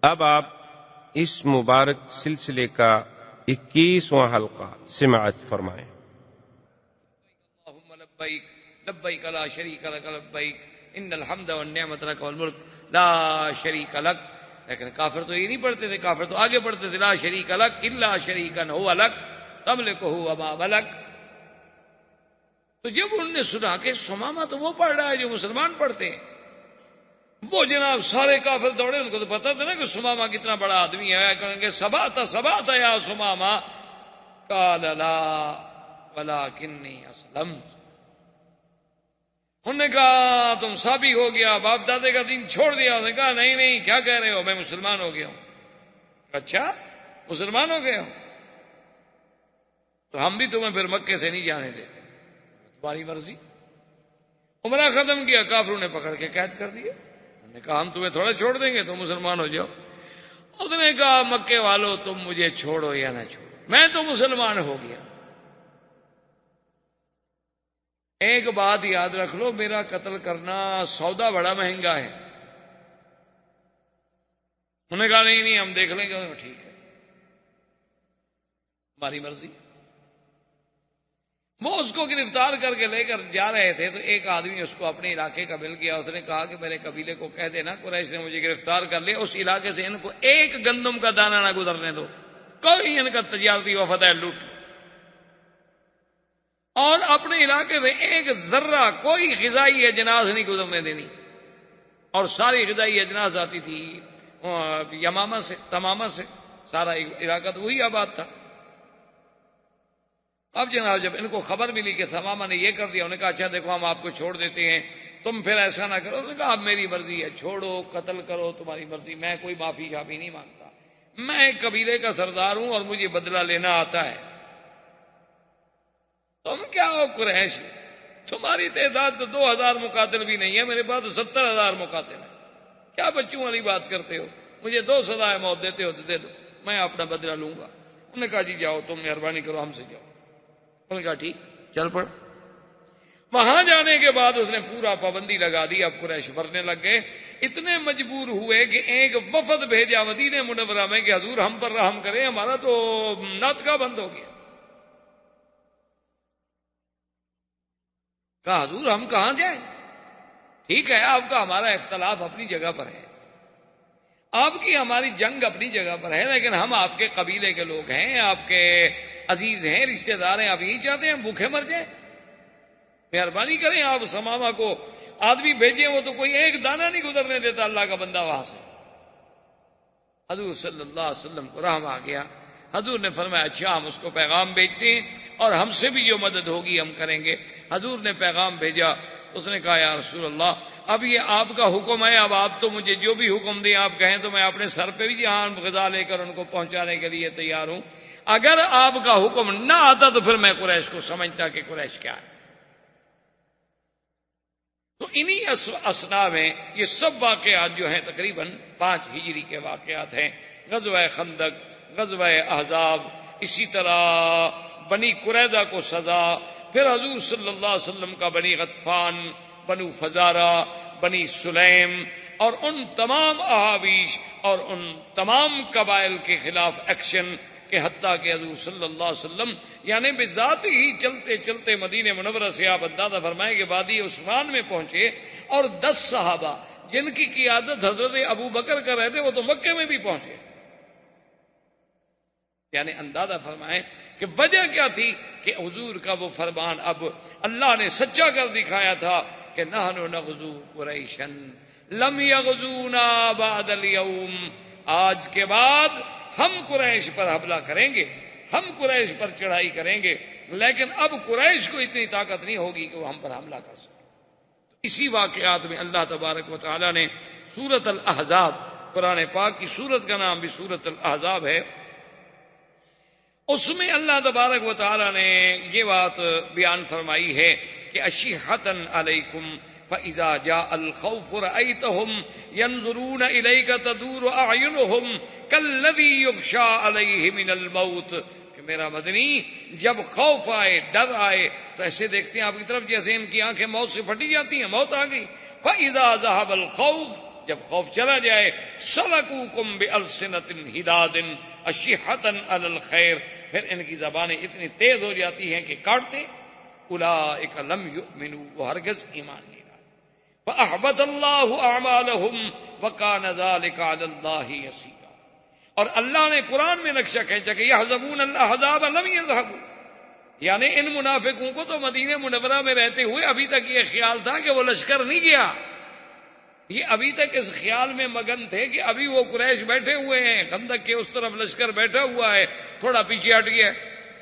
اب آپ اس مبارک سلسلے کا 21واں حلقہ سماعت فرمائیں۔ اللہم لبیک لبیک لا شریک لک لبیک ان الحمد والنعمت لک والملک لا شریک لک۔ لیکن کافر تو یہ نہیں پڑھتے تھے، کافر تو آگے پڑھتے تھے لا شریک لک الا شریکا هو لک تملکہ وما ملک۔ تو جب انہوں نے سنا کہ سمامہ تو وہ پڑھ رہا ہے جو مسلمان پڑھتے ہیں، وہ جناب سارے کافر دوڑے، ان کو تو پتا تھا نا کہ سمامہ کتنا بڑا آدمی ہے، کہیں گے سبات یا سمامہ قال لا ولکنی اسلمت۔ انہوں نے کہا تم سابی ہو گیا، باپ دادے کا دین چھوڑ دیا۔ انہوں نے کہا نہیں نہیں، کیا کہہ رہے ہو، میں مسلمان ہو گیا ہوں۔ اچھا مسلمان ہو گئے ہو، تو ہم بھی تمہیں پھر مکے سے نہیں جانے دیتے، تمہاری مرضی۔ عمرہ ختم کیا، کافروں نے پکڑ کے قید کر دیا۔ انہوں نے کہا ہم تمہیں تھوڑا چھوڑ دیں گے، تم مسلمان ہو جاؤ۔ اس نے کہا مکے والوں تم مجھے چھوڑو یا نہ چھوڑو، میں تو مسلمان ہو گیا۔ ایک بات یاد رکھ لو، میرا قتل کرنا سودا بڑا مہنگا ہے۔ انہوں نے کہا نہیں نہیں ہم دیکھ لیں گے۔ ٹھیک ہے ہماری مرضی۔ وہ اس کو گرفتار کر کے لے کر جا رہے تھے تو ایک آدمی اس کو اپنے علاقے کا مل گیا۔ اس نے کہا کہ میرے قبیلے کو کہہ دینا قریش نے مجھے گرفتار کر لیا، اس علاقے سے ان کو ایک گندم کا دانہ نہ گزرنے دو، کوئی ان کا تجارتی وفد ہے لوٹ، اور اپنے علاقے میں ایک ذرہ کوئی غذائی اجناس نہیں گزرنے دینی۔ اور ساری غذائی اجناس آتی تھی یمامہ سے، تمامہ سے، سارا علاقہ تو وہی آباد تھا۔ اب جناب جب ان کو خبر ملی کہ تمامہ نے یہ کر دیا، انہوں نے کہا اچھا دیکھو ہم آپ کو چھوڑ دیتے ہیں، تم پھر ایسا نہ کرو۔ انہوں نے کہا اب میری مرضی ہے، چھوڑو قتل کرو تمہاری مرضی، میں کوئی معافی شافی نہیں مانگتا، میں ایک قبیلے کا سردار ہوں اور مجھے بدلہ لینا آتا ہے۔ تم کیا ہو قریش، تمہاری تعداد تو 2000 مقاتل بھی نہیں ہے، میرے پاس تو 70,000 مقاتل ہیں، کیا بچوں والی بات کرتے ہو، مجھے 2 سزائے موت دیتے ہو تو دے دو، میں اپنا بدلہ لوں گا۔ انہوں نے کہا جی جاؤ، تم مہربانی کرو ہم سے جاؤ۔ انہوں نے کہا ٹھیک چل پڑ۔ وہاں جانے کے بعد اس نے پورا پابندی لگا دی، اب قریش بھرنے لگ گئے، اتنے مجبور ہوئے کہ ایک وفد بھیجا مدینہ منورہ میں کہ حضور ہم پر رحم کریں، ہمارا تو ناطقہ بند ہو گیا۔ کہا حضور ہم کہاں جائیں، ٹھیک ہے آپ کا ہمارا اختلاف اپنی جگہ پر ہے، آپ کی ہماری جنگ اپنی جگہ پر ہے، لیکن ہم آپ کے قبیلے کے لوگ ہیں، آپ کے عزیز ہیں، رشتہ دار ہیں، آپ یہی چاہتے ہیں ہم بھوکے مر جائیں، مہربانی کریں آپ سمامہ کو آدمی بھیجیں، وہ تو کوئی ایک دانہ نہیں گزرنے دیتا اللہ کا بندہ وہاں سے۔ حضور صلی اللہ علیہ وسلم کو رحم آ گیا، حضور نے فرمایا اچھا ہم اس کو پیغام بھیجتے ہیں اور ہم سے بھی جو مدد ہوگی ہم کریں گے۔ حضور نے پیغام بھیجا، اس نے کہا یا رسول اللہ اب یہ آپ کا حکم ہے، اب آپ تو مجھے جو بھی حکم دیں آپ کہیں تو میں اپنے سر پہ بھی جہاں غذا لے کر ان کو پہنچانے کے لیے تیار ہوں، اگر آپ کا حکم نہ آتا تو پھر میں قریش کو سمجھتا کہ قریش کیا ہے۔ تو انہی اسنا میں یہ سب واقعات جو ہیں تقریباً 5 ہجری کے واقعات ہیں، غزوہ خندق، غزوہ احزاب، اسی طرح بنی قریظہ کو سزا، پھر حضور صلی اللہ علیہ وسلم کا بنی غطفان، بنو فزارہ، بنی سلیم، اور ان تمام احابیش اور ان تمام قبائل کے خلاف ایکشن، کہ حتیٰ کہ حضور صلی اللہ علیہ وسلم یعنی بذات ہی چلتے چلتے مدینہ منورہ سے آپ اندازہ فرمائیں کہ وادی عثمان میں پہنچے، اور 10 صحابہ جن کی قیادت حضرت ابو بکر کر رہے تھے وہ تو مکے میں بھی پہنچے۔ یعنی اندازہ فرمائیں کہ وجہ کیا تھی کہ حضور کا وہ فرمان اب اللہ نے سچا کر دکھایا تھا کہ نحن نغزو قریشا لم یغزونا بعد اليوم، آج کے بعد ہم قریش پر حملہ کریں گے، ہم قریش پر چڑھائی کریں گے، لیکن اب قریش کو اتنی طاقت نہیں ہوگی کہ وہ ہم پر حملہ کر سکے۔ اسی واقعات میں اللہ تبارک و تعالی نے سورۃ الاحزاب، قرآن پاک کی سورت کا نام بھی سورۃ الاحزاب ہے، اس میں اللہ تبارک و تعالی نے یہ بات بیان فرمائی ہے کہ اشحۃ علیکم فاذا جاء الخوف رأیتهم ينظرون الیک تدور اعینهم کالذی یغشى علیہ من الموت، کہ میرا مدنی جب خوف آئے، ڈر آئے تو ایسے دیکھتے ہیں آپ کی طرف جیسے ان کی آنکھیں موت سے پھٹی جاتی ہیں، موت آ گئی۔ فاذا ذهب الخوف، جب خوف چلا جائے سلکوکم بألسنۃ حداد اشحۃ علی الخیر، پھر ان کی زبانیں اتنی تیز ہو جاتی ہیں کہ کاٹتے. اولئک لم یؤمنوا، وہ ہرگز ایمان نہیں لائے. فاحبط اللہ اعمالهم وکان ذلک علی اللہ یسیرا. اور اللہ نے قرآن میں نقشہ کھینچا کہ یحسبون الاحزاب لم یذهبوا، یعنی ان منافقوں کو تو مدینہ منورہ میں رہتے ہوئے ابھی تک یہ خیال تھا کہ وہ لشکر نہیں گیا. یہ ابھی تک اس خیال میں مگن تھے کہ ابھی وہ قریش بیٹھے ہوئے ہیں، خندق کے اس طرف لشکر بیٹھا ہوا ہے، تھوڑا پیچھے ہٹ گیا.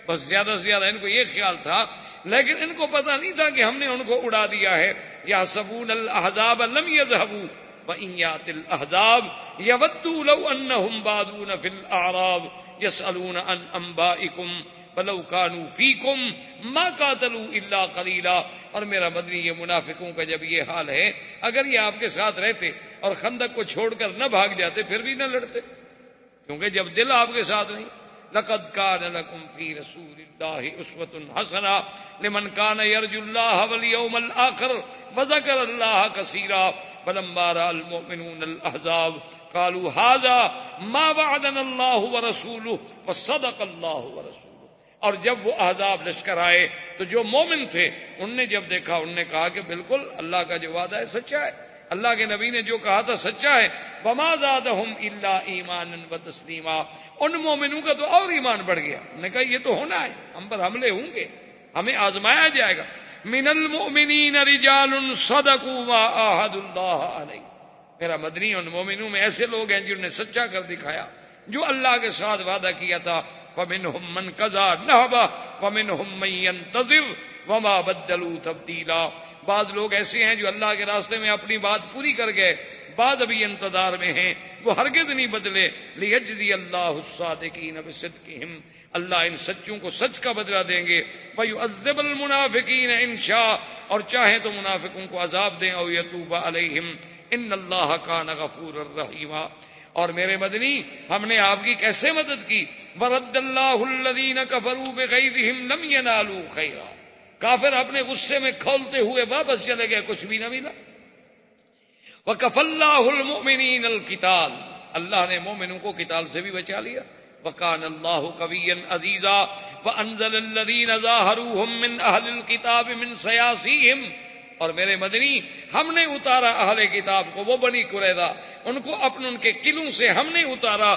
بس زیادہ سے زیادہ ان کو یہ خیال تھا، لیکن ان کو پتہ نہیں تھا کہ ہم نے ان کو اڑا دیا ہے. یحسبون الاحزاب لم یذهبوا وإن يأت الأحزاب يودوا لو أنهم بادون في الأعراب يسألون عن أنبائكم فلو كانوا فيكم ما قاتلوا إلا قليلا. اور میرا مدنی یہ منافقوں کا جب یہ حال ہے، اگر یہ آپ کے ساتھ رہتے اور خندق کو چھوڑ کر نہ بھاگ جاتے پھر بھی نہ لڑتے، کیونکہ جب دل آپ کے ساتھ نہیں. لقد كان لكم في رسول الله أسوة حسنة لمن كان يرجو الله واليوم الآخر وذكر الله كثيرا فلما رأى المؤمنون الأحزاب قالوا هذا ما وعدنا الله ورسوله وصدق الله ورسوله. اور جب وہ احزاب لشکر آئے تو جو مومن تھے ان نے جب دیکھا انہوں نے کہا کہ بالکل اللہ کا جو وعدہ ہے سچا ہے، اللہ کے نبی نے جو کہا تھا سچا ہے. وما زادهم الا ایمانا وتسلیما. ان مومنوں کا تو اور ایمان بڑھ گیا، انہوں نے کہا یہ تو ہونا ہے، ہم پر حملے ہوں گے، ہمیں آزمایا جائے گا. من المؤمنین رجال صدقوا ما عاهدوا الله علیہ. میرا مدنی ان مومنوں میں ایسے لوگ ہیں جنہوں نے سچا کر دکھایا جو اللہ کے ساتھ وعدہ کیا تھا. فمنهم من قضى نحبه ومنهم من ينتظر وما بدلوا تبدیلا. بعض لوگ ایسے ہیں جو اللہ کے راستے میں اپنی بات پوری کر گئے، بعد ابھی انتظار میں ہیں، وہ ہرگز نہیں بدلے. لیجزی اللہ الصادقین بصدقہم. اللہ ان سچوں کو سچ کا بدلہ دیں گے. ویعذب المنافقین ان شاء، اور چاہیں تو منافقوں کو عذاب دیں. او یتوب علیہم ان اللہ کان غفورا رحیما. اور میرے مدنی ہم نے آپ کی کیسے مدد کی. ورد اللہ الذین کفروا بغیظہم لم ینالوا خیرا. کافر اپنے غصے میں کھولتے ہوئے واپس چلے گئے، کچھ بھی نہ ملا. وکف اللہ المؤمنین القتال. اللہ نے مومنوں کو قتال سے بھی بچا لیا. وکان اللہ قویا عزیزا وانزل الذین ظاہروہم من اہل الکتاب من سیاسیہم. اور میرے مدنی ہم نے اتارا اہل کتاب کو، وہ بنی قریظہ، ان کو اپنے ان کے قلعوں سے ہم نے اتارا.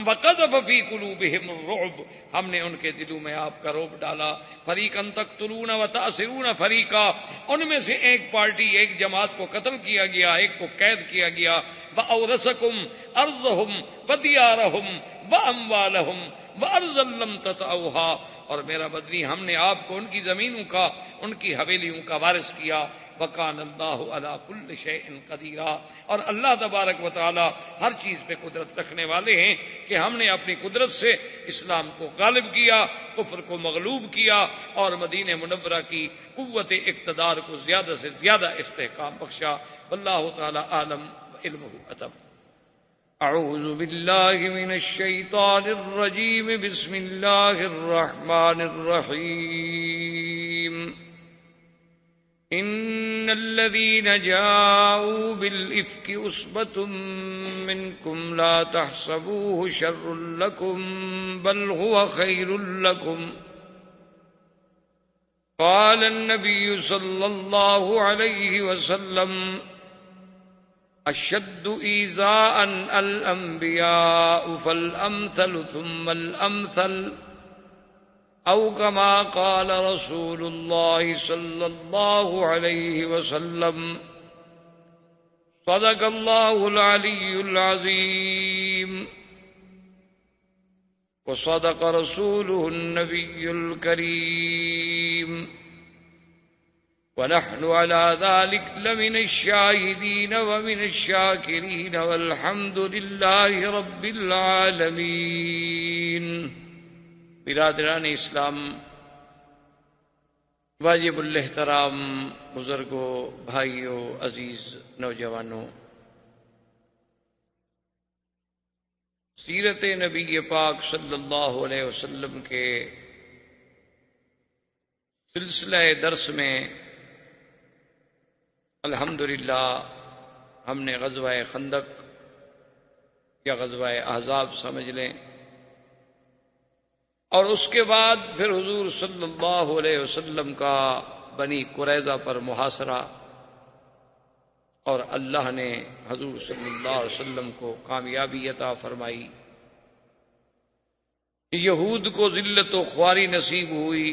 وقذف فی قلوبہم الرعب. ہم نے ان کے دلوں میں آپ کا رعب ڈالا. فریقا تقتلون وتأسرون فریقا. ان میں سے ایک پارٹی، ایک جماعت کو قتل کیا گیا، ایک کو قید کیا گیا. وأورثکم ارضہم ودیارہم واموالہم وارضا لم تطئوها. اور میرا بدنی ہم نے آپ کو ان کی زمینوں کا، ان کی حویلیوں کا وارث کیا. وکان اللہ علی کل شیء قدیرا. اور اللہ تبارک و تعالی ہر چیز پہ قدرت رکھنے والے ہیں کہ ہم نے اپنی قدرت سے اسلام کو غالب کیا، کفر کو مغلوب کیا، اور مدینہ منورہ کی قوت اقتدار کو زیادہ سے زیادہ استحکام بخشا. واللہ تعالی عالم علمہ اتم. اعوذ باللہ من الشیطان الرجیم. بسم اللہ الرحمن الرحیم. ان الذين جاءوا بالافك عصبة منكم لا تحسبوه شر لكم بل هو خير لكم. قال النبي صلى الله عليه وسلم اشد ایذاء الانبیاء فالامثل ثم الامثل او كما قال رسول الله صلى الله عليه وسلم. صدق الله العلي العظيم وصدق رسوله النبي الكريم ونحن على ذلك لمن الشاهدين ومن الشاكرين والحمد لله رب العالمين. برادران اسلام، واجب الاحترام بزرگوں، بھائیوں، عزیز نوجوانوں، سیرت نبی پاک صلی اللہ علیہ وسلم کے سلسلہ درس میں الحمدللہ ہم نے غزوہ خندق یا غزوہ احزاب سمجھ لیں، اور اس کے بعد پھر حضور صلی اللہ علیہ وسلم کا بنی قریظہ پر محاصرہ، اور اللہ نے حضور صلی اللہ علیہ وسلم کو کامیابی عطا فرمائی، یہود کو ذلت و خواری نصیب ہوئی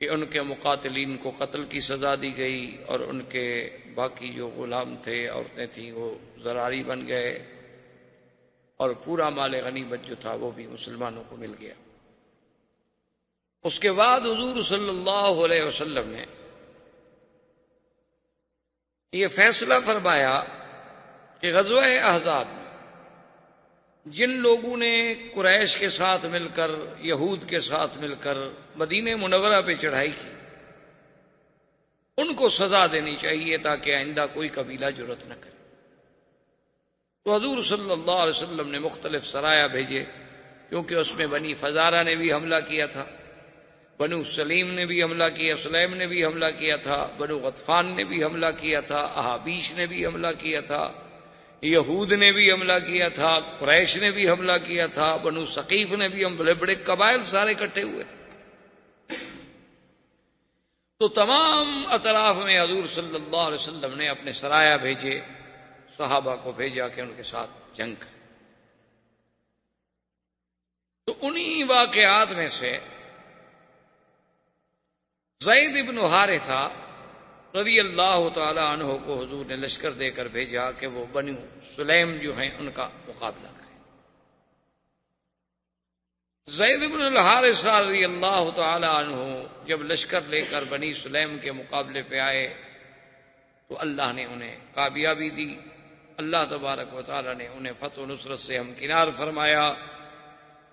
کہ ان کے مقاتلین کو قتل کی سزا دی گئی، اور ان کے باقی جو غلام تھے، عورتیں تھیں، وہ زراری بن گئے، اور پورا مال غنیمت جو تھا وہ بھی مسلمانوں کو مل گیا۔ اس کے بعد حضور صلی اللہ علیہ وسلم نے یہ فیصلہ فرمایا کہ غزوہ احزاب میں جن لوگوں نے قریش کے ساتھ مل کر، یہود کے ساتھ مل کر مدینہ منورہ پہ چڑھائی کی، ان کو سزا دینی چاہیے تاکہ آئندہ کوئی قبیلہ جرأت نہ کرے۔ تو حضور صلی اللہ علیہ وسلم نے مختلف سرایا بھیجے، کیونکہ اس میں بنی فزارہ نے بھی حملہ کیا تھا، بنو سلیم نے بھی حملہ کیا، سلیم نے بھی حملہ کیا تھا، بنو غطفان نے بھی حملہ کیا تھا، احابیش نے بھی حملہ کیا تھا، یہود نے بھی حملہ کیا تھا، قریش نے بھی حملہ کیا تھا، بنو ثقیف نے بھی، بڑے بڑے قبائل سارے اکٹھے ہوئے تھے۔ تو تمام اطراف میں حضور صلی اللہ علیہ وسلم نے اپنے سرایا بھیجے، صحابہ کو بھیجا کہ ان کے ساتھ جنگ کریں۔ تو انہی واقعات میں سے زید بن حارثہ رضی اللہ تعالی عنہ کو حضور نے لشکر دے کر بھیجا کہ وہ بنو سلیم جو ہیں ان کا مقابلہ کریں۔ زید بن الحارثہ رضی اللہ تعالی عنہ جب لشکر لے کر بنی سلیم کے مقابلے پہ آئے تو اللہ نے انہیں کامیابی دی، اللہ تبارک و تعالی نے انہیں فتح و نصرت سے ہمکنار فرمایا،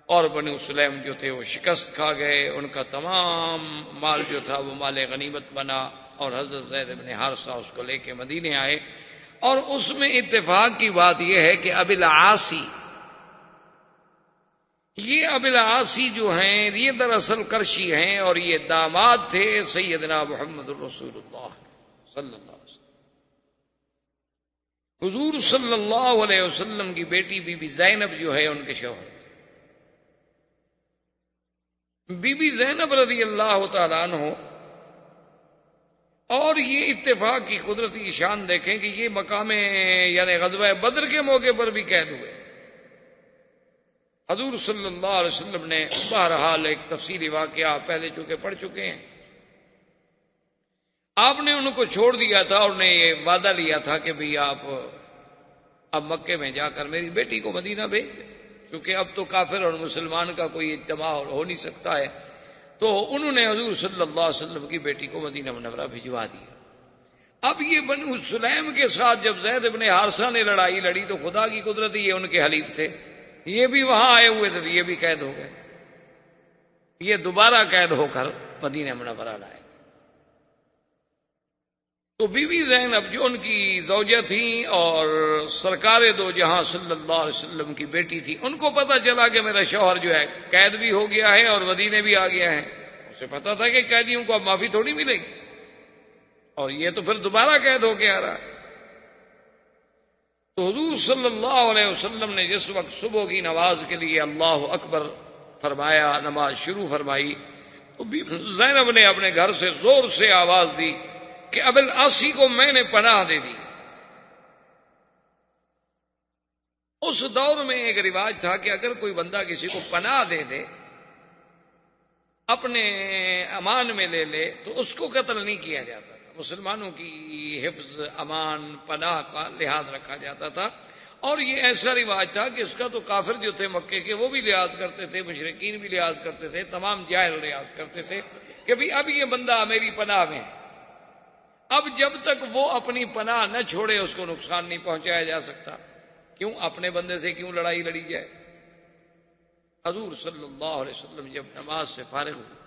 اور بنو سلیم جو تھے وہ شکست کھا گئے، ان کا تمام مال جو تھا وہ مال غنیمت بنا، اور حضرت زید بن حارثہ اس کو لے کے مدینے آئے۔ اور اس میں اتفاق کی بات یہ ہے کہ ابی العاصی، یہ ابی العاصی جو ہیں یہ دراصل قرشی ہیں، اور یہ داماد تھے سیدنا محمد رسول اللہ صلی اللہ علیہ وسلم۔ حضور صلی اللہ علیہ وسلم کی بیٹی بی بی زینب جو ہے ان کے شوہر تھے۔ بی بی زینب رضی اللہ تعالیٰ عنہ، اور یہ اتفاق کی قدرتی شان دیکھیں کہ یہ مقام یعنی غزوہ بدر کے موقع پر بھی قید ہوئے تھے۔ حضور صلی اللہ علیہ وسلم نے بہرحال ایک تفصیلی واقعہ پہلے چونکہ پڑھ چکے ہیں، آپ نے ان کو چھوڑ دیا تھا، اور نے یہ وعدہ لیا تھا کہ بھئی آپ اب مکے میں جا کر میری بیٹی کو مدینہ بھیج دیں، چونکہ اب تو کافر اور مسلمان کا کوئی اجتماع ہو نہیں سکتا ہے۔ تو انہوں نے حضور صلی اللہ علیہ وسلم کی بیٹی کو مدینہ منورہ بھجوا دیا۔ اب یہ بنو سلیم کے ساتھ جب زید بن حارثہ نے لڑائی لڑی تو خدا کی قدرت، یہ ان کے حلیف تھے، یہ بھی وہاں آئے ہوئے تھے، یہ بھی قید ہو گئے، یہ دوبارہ قید ہو کر مدینہ منورہ لائے۔ تو بی بی زینب جو ان کی زوجہ تھیں اور سرکار دو جہاں صلی اللہ علیہ وسلم کی بیٹی تھی، ان کو پتہ چلا کہ میرا شوہر جو ہے قید بھی ہو گیا ہے اور مدینے بھی آ گیا ہے۔ اسے پتہ تھا کہ قیدیوں کو اب معافی تھوڑی ملے گی، اور یہ تو پھر دوبارہ قید ہو کے آ رہا ہے۔ تو حضور صلی اللہ علیہ وسلم نے جس وقت صبح کی نماز کے لیے اللہ اکبر فرمایا، نماز شروع فرمائی، تو بی بی زینب نے اپنے گھر سے زور سے آواز دی کہ ابی العاصی کو میں نے پناہ دے دی۔ اس دور میں ایک رواج تھا کہ اگر کوئی بندہ کسی کو پناہ دے دے، اپنے امان میں لے لے، تو اس کو قتل نہیں کیا جاتا تھا۔ مسلمانوں کی حفظ، امان، پناہ کا لحاظ رکھا جاتا تھا، اور یہ ایسا رواج تھا کہ اس کا تو کافر جو تھے مکے کے وہ بھی لحاظ کرتے تھے، مشرکین بھی لحاظ کرتے تھے، تمام جاہل لحاظ کرتے تھے کہ بھی اب یہ بندہ میری پناہ میں ہے، اب جب تک وہ اپنی پناہ نہ چھوڑے اس کو نقصان نہیں پہنچایا جا سکتا۔ کیوں اپنے بندے سے کیوں لڑائی لڑی جائے؟ حضور صلی اللہ علیہ وسلم جب نماز سے فارغ ہوئے،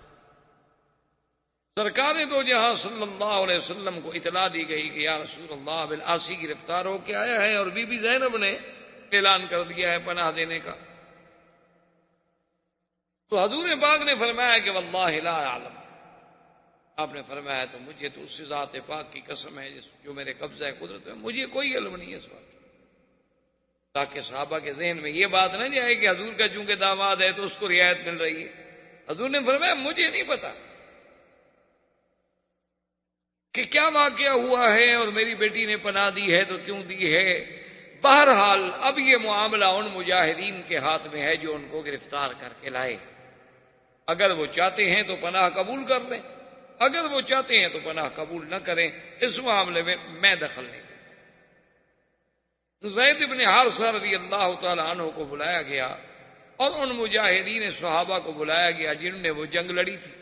سرکار دو جہاں صلی اللہ علیہ وسلم کو اطلاع دی گئی کہ یا رسول اللہ ابی العاصی گرفتار ہو کے آیا ہے، اور بی بی زینب نے اعلان کر دیا ہے پناہ دینے کا۔ تو حضور پاک نے فرمایا کہ واللہ لا اعلم، آپ نے فرمایا تو مجھے تو اس ذات پاک کی قسم ہے جو میرے قبضہ ہے قدرت میں، مجھے کوئی علم نہیں ہے اس بات کی، تاکہ صحابہ کے ذہن میں یہ بات نہ جائے کہ حضور کا چونکہ داماد ہے تو اس کو رعایت مل رہی ہے۔ حضور نے فرمایا مجھے نہیں پتا کہ کیا واقعہ ہوا ہے اور میری بیٹی نے پناہ دی ہے تو کیوں دی ہے۔ بہرحال اب یہ معاملہ ان مجاہدین کے ہاتھ میں ہے جو ان کو گرفتار کر کے لائے، اگر وہ چاہتے ہیں تو پناہ قبول کر لیں، اگر وہ چاہتے ہیں تو پناہ قبول نہ کریں، اس معاملے میں دخل نہیں کروں۔ زید بن حارثہ رضی اللہ تعالی عنہ کو بلایا گیا اور ان مجاہدین صحابہ کو بلایا گیا جنہوں نے وہ جنگ لڑی تھی۔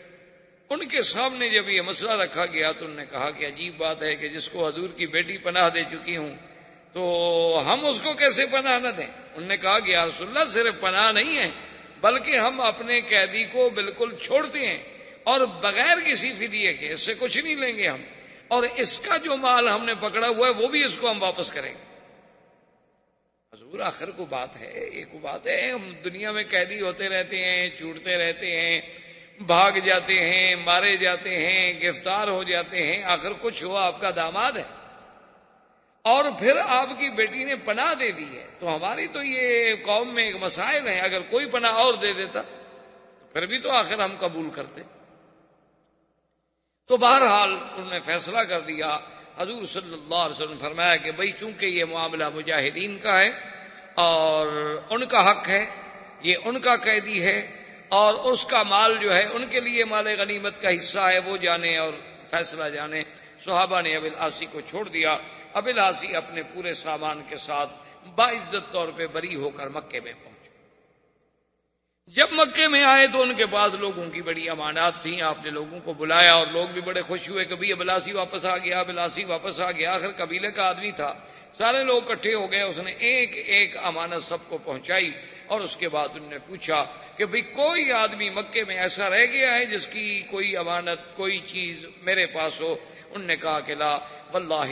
ان کے سامنے جب یہ مسئلہ رکھا گیا تو انہوں نے کہا کہ عجیب بات ہے کہ جس کو حضور کی بیٹی پناہ دے چکی ہوں تو ہم اس کو کیسے پناہ نہ دیں۔ انہوں نے کہا کہ یا رسول اللہ صرف پناہ نہیں ہے بلکہ ہم اپنے قیدی کو بالکل چھوڑتے ہیں اور بغیر کسی فدیے کے، اس سے کچھ نہیں لیں گے ہم، اور اس کا جو مال ہم نے پکڑا ہوا ہے وہ بھی اس کو ہم واپس کریں گے۔ حضور آخر کو بات ہے، ایک بات ہے، ہم دنیا میں قیدی ہوتے رہتے ہیں، چھوٹتے رہتے ہیں، بھاگ جاتے ہیں، مارے جاتے ہیں، گرفتار ہو جاتے ہیں، آخر کچھ ہوا آپ کا داماد ہے اور پھر آپ کی بیٹی نے پناہ دے دی ہے، تو ہماری تو یہ قوم میں ایک مسائل ہے، اگر کوئی پناہ اور دے دیتا تو پھر بھی تو آخر ہم قبول کرتے۔ تو بہرحال انہوں نے فیصلہ کر دیا۔ حضور صلی اللہ علیہ وسلم فرمایا کہ بھئی چونکہ یہ معاملہ مجاہدین کا ہے اور ان کا حق ہے، یہ ان کا قیدی ہے اور اس کا مال جو ہے ان کے لیے مال غنیمت کا حصہ ہے، وہ جانے اور فیصلہ جانے۔ صحابہ نے ابی العاص کو چھوڑ دیا۔ ابی العاص اپنے پورے سامان کے ساتھ باعزت طور پہ بری ہو کر مکے میں پہنچے۔ جب مکے میں آئے تو ان کے پاس لوگوں کی بڑی امانات تھیں، آپ نے لوگوں کو بلایا اور لوگ بھی بڑے خوش ہوئے، کبھی ابی العاص واپس آ گیا، ابی العاص واپس آ گیا، آخر قبیلے کا آدمی تھا، سارے لوگ اکٹھے ہو گئے، اس نے ایک ایک امانت سب کو پہنچائی اور اس کے بعد انہوں نے پوچھا کہ بھئی کوئی آدمی مکے میں ایسا رہ گیا ہے جس کی کوئی امانت کوئی چیز میرے پاس ہو؟ انہوں نے کہا کہ لا واللہ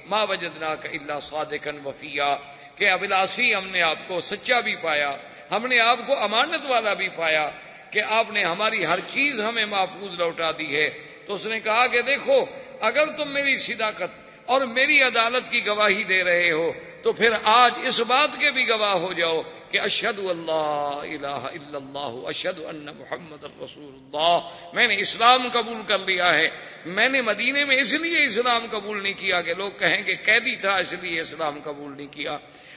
ما وجدناک الا صادقا وفیا، کہ ابی العاص ہم نے آپ کو سچا بھی پایا، ہم نے آپ کو امانت والا بھی پایا کہ آپ نے ہماری ہر چیز ہمیں محفوظ لوٹا دی ہے۔ تو اس نے کہا کہ دیکھو اگر تم میری صداقت اور میری عدالت کی گواہی دے رہے ہو تو پھر آج اس بات کے بھی گواہ ہو جاؤ کہ اشہد اللہ الہ الا اللہ اشہد ان محمد رسول اللہ، میں نے اسلام قبول کر لیا ہے۔ میں نے مدینے میں اس لیے اسلام قبول نہیں کیا کہ لوگ کہیں کہ قیدی تھا اس لیے اسلام قبول نہیں کیا،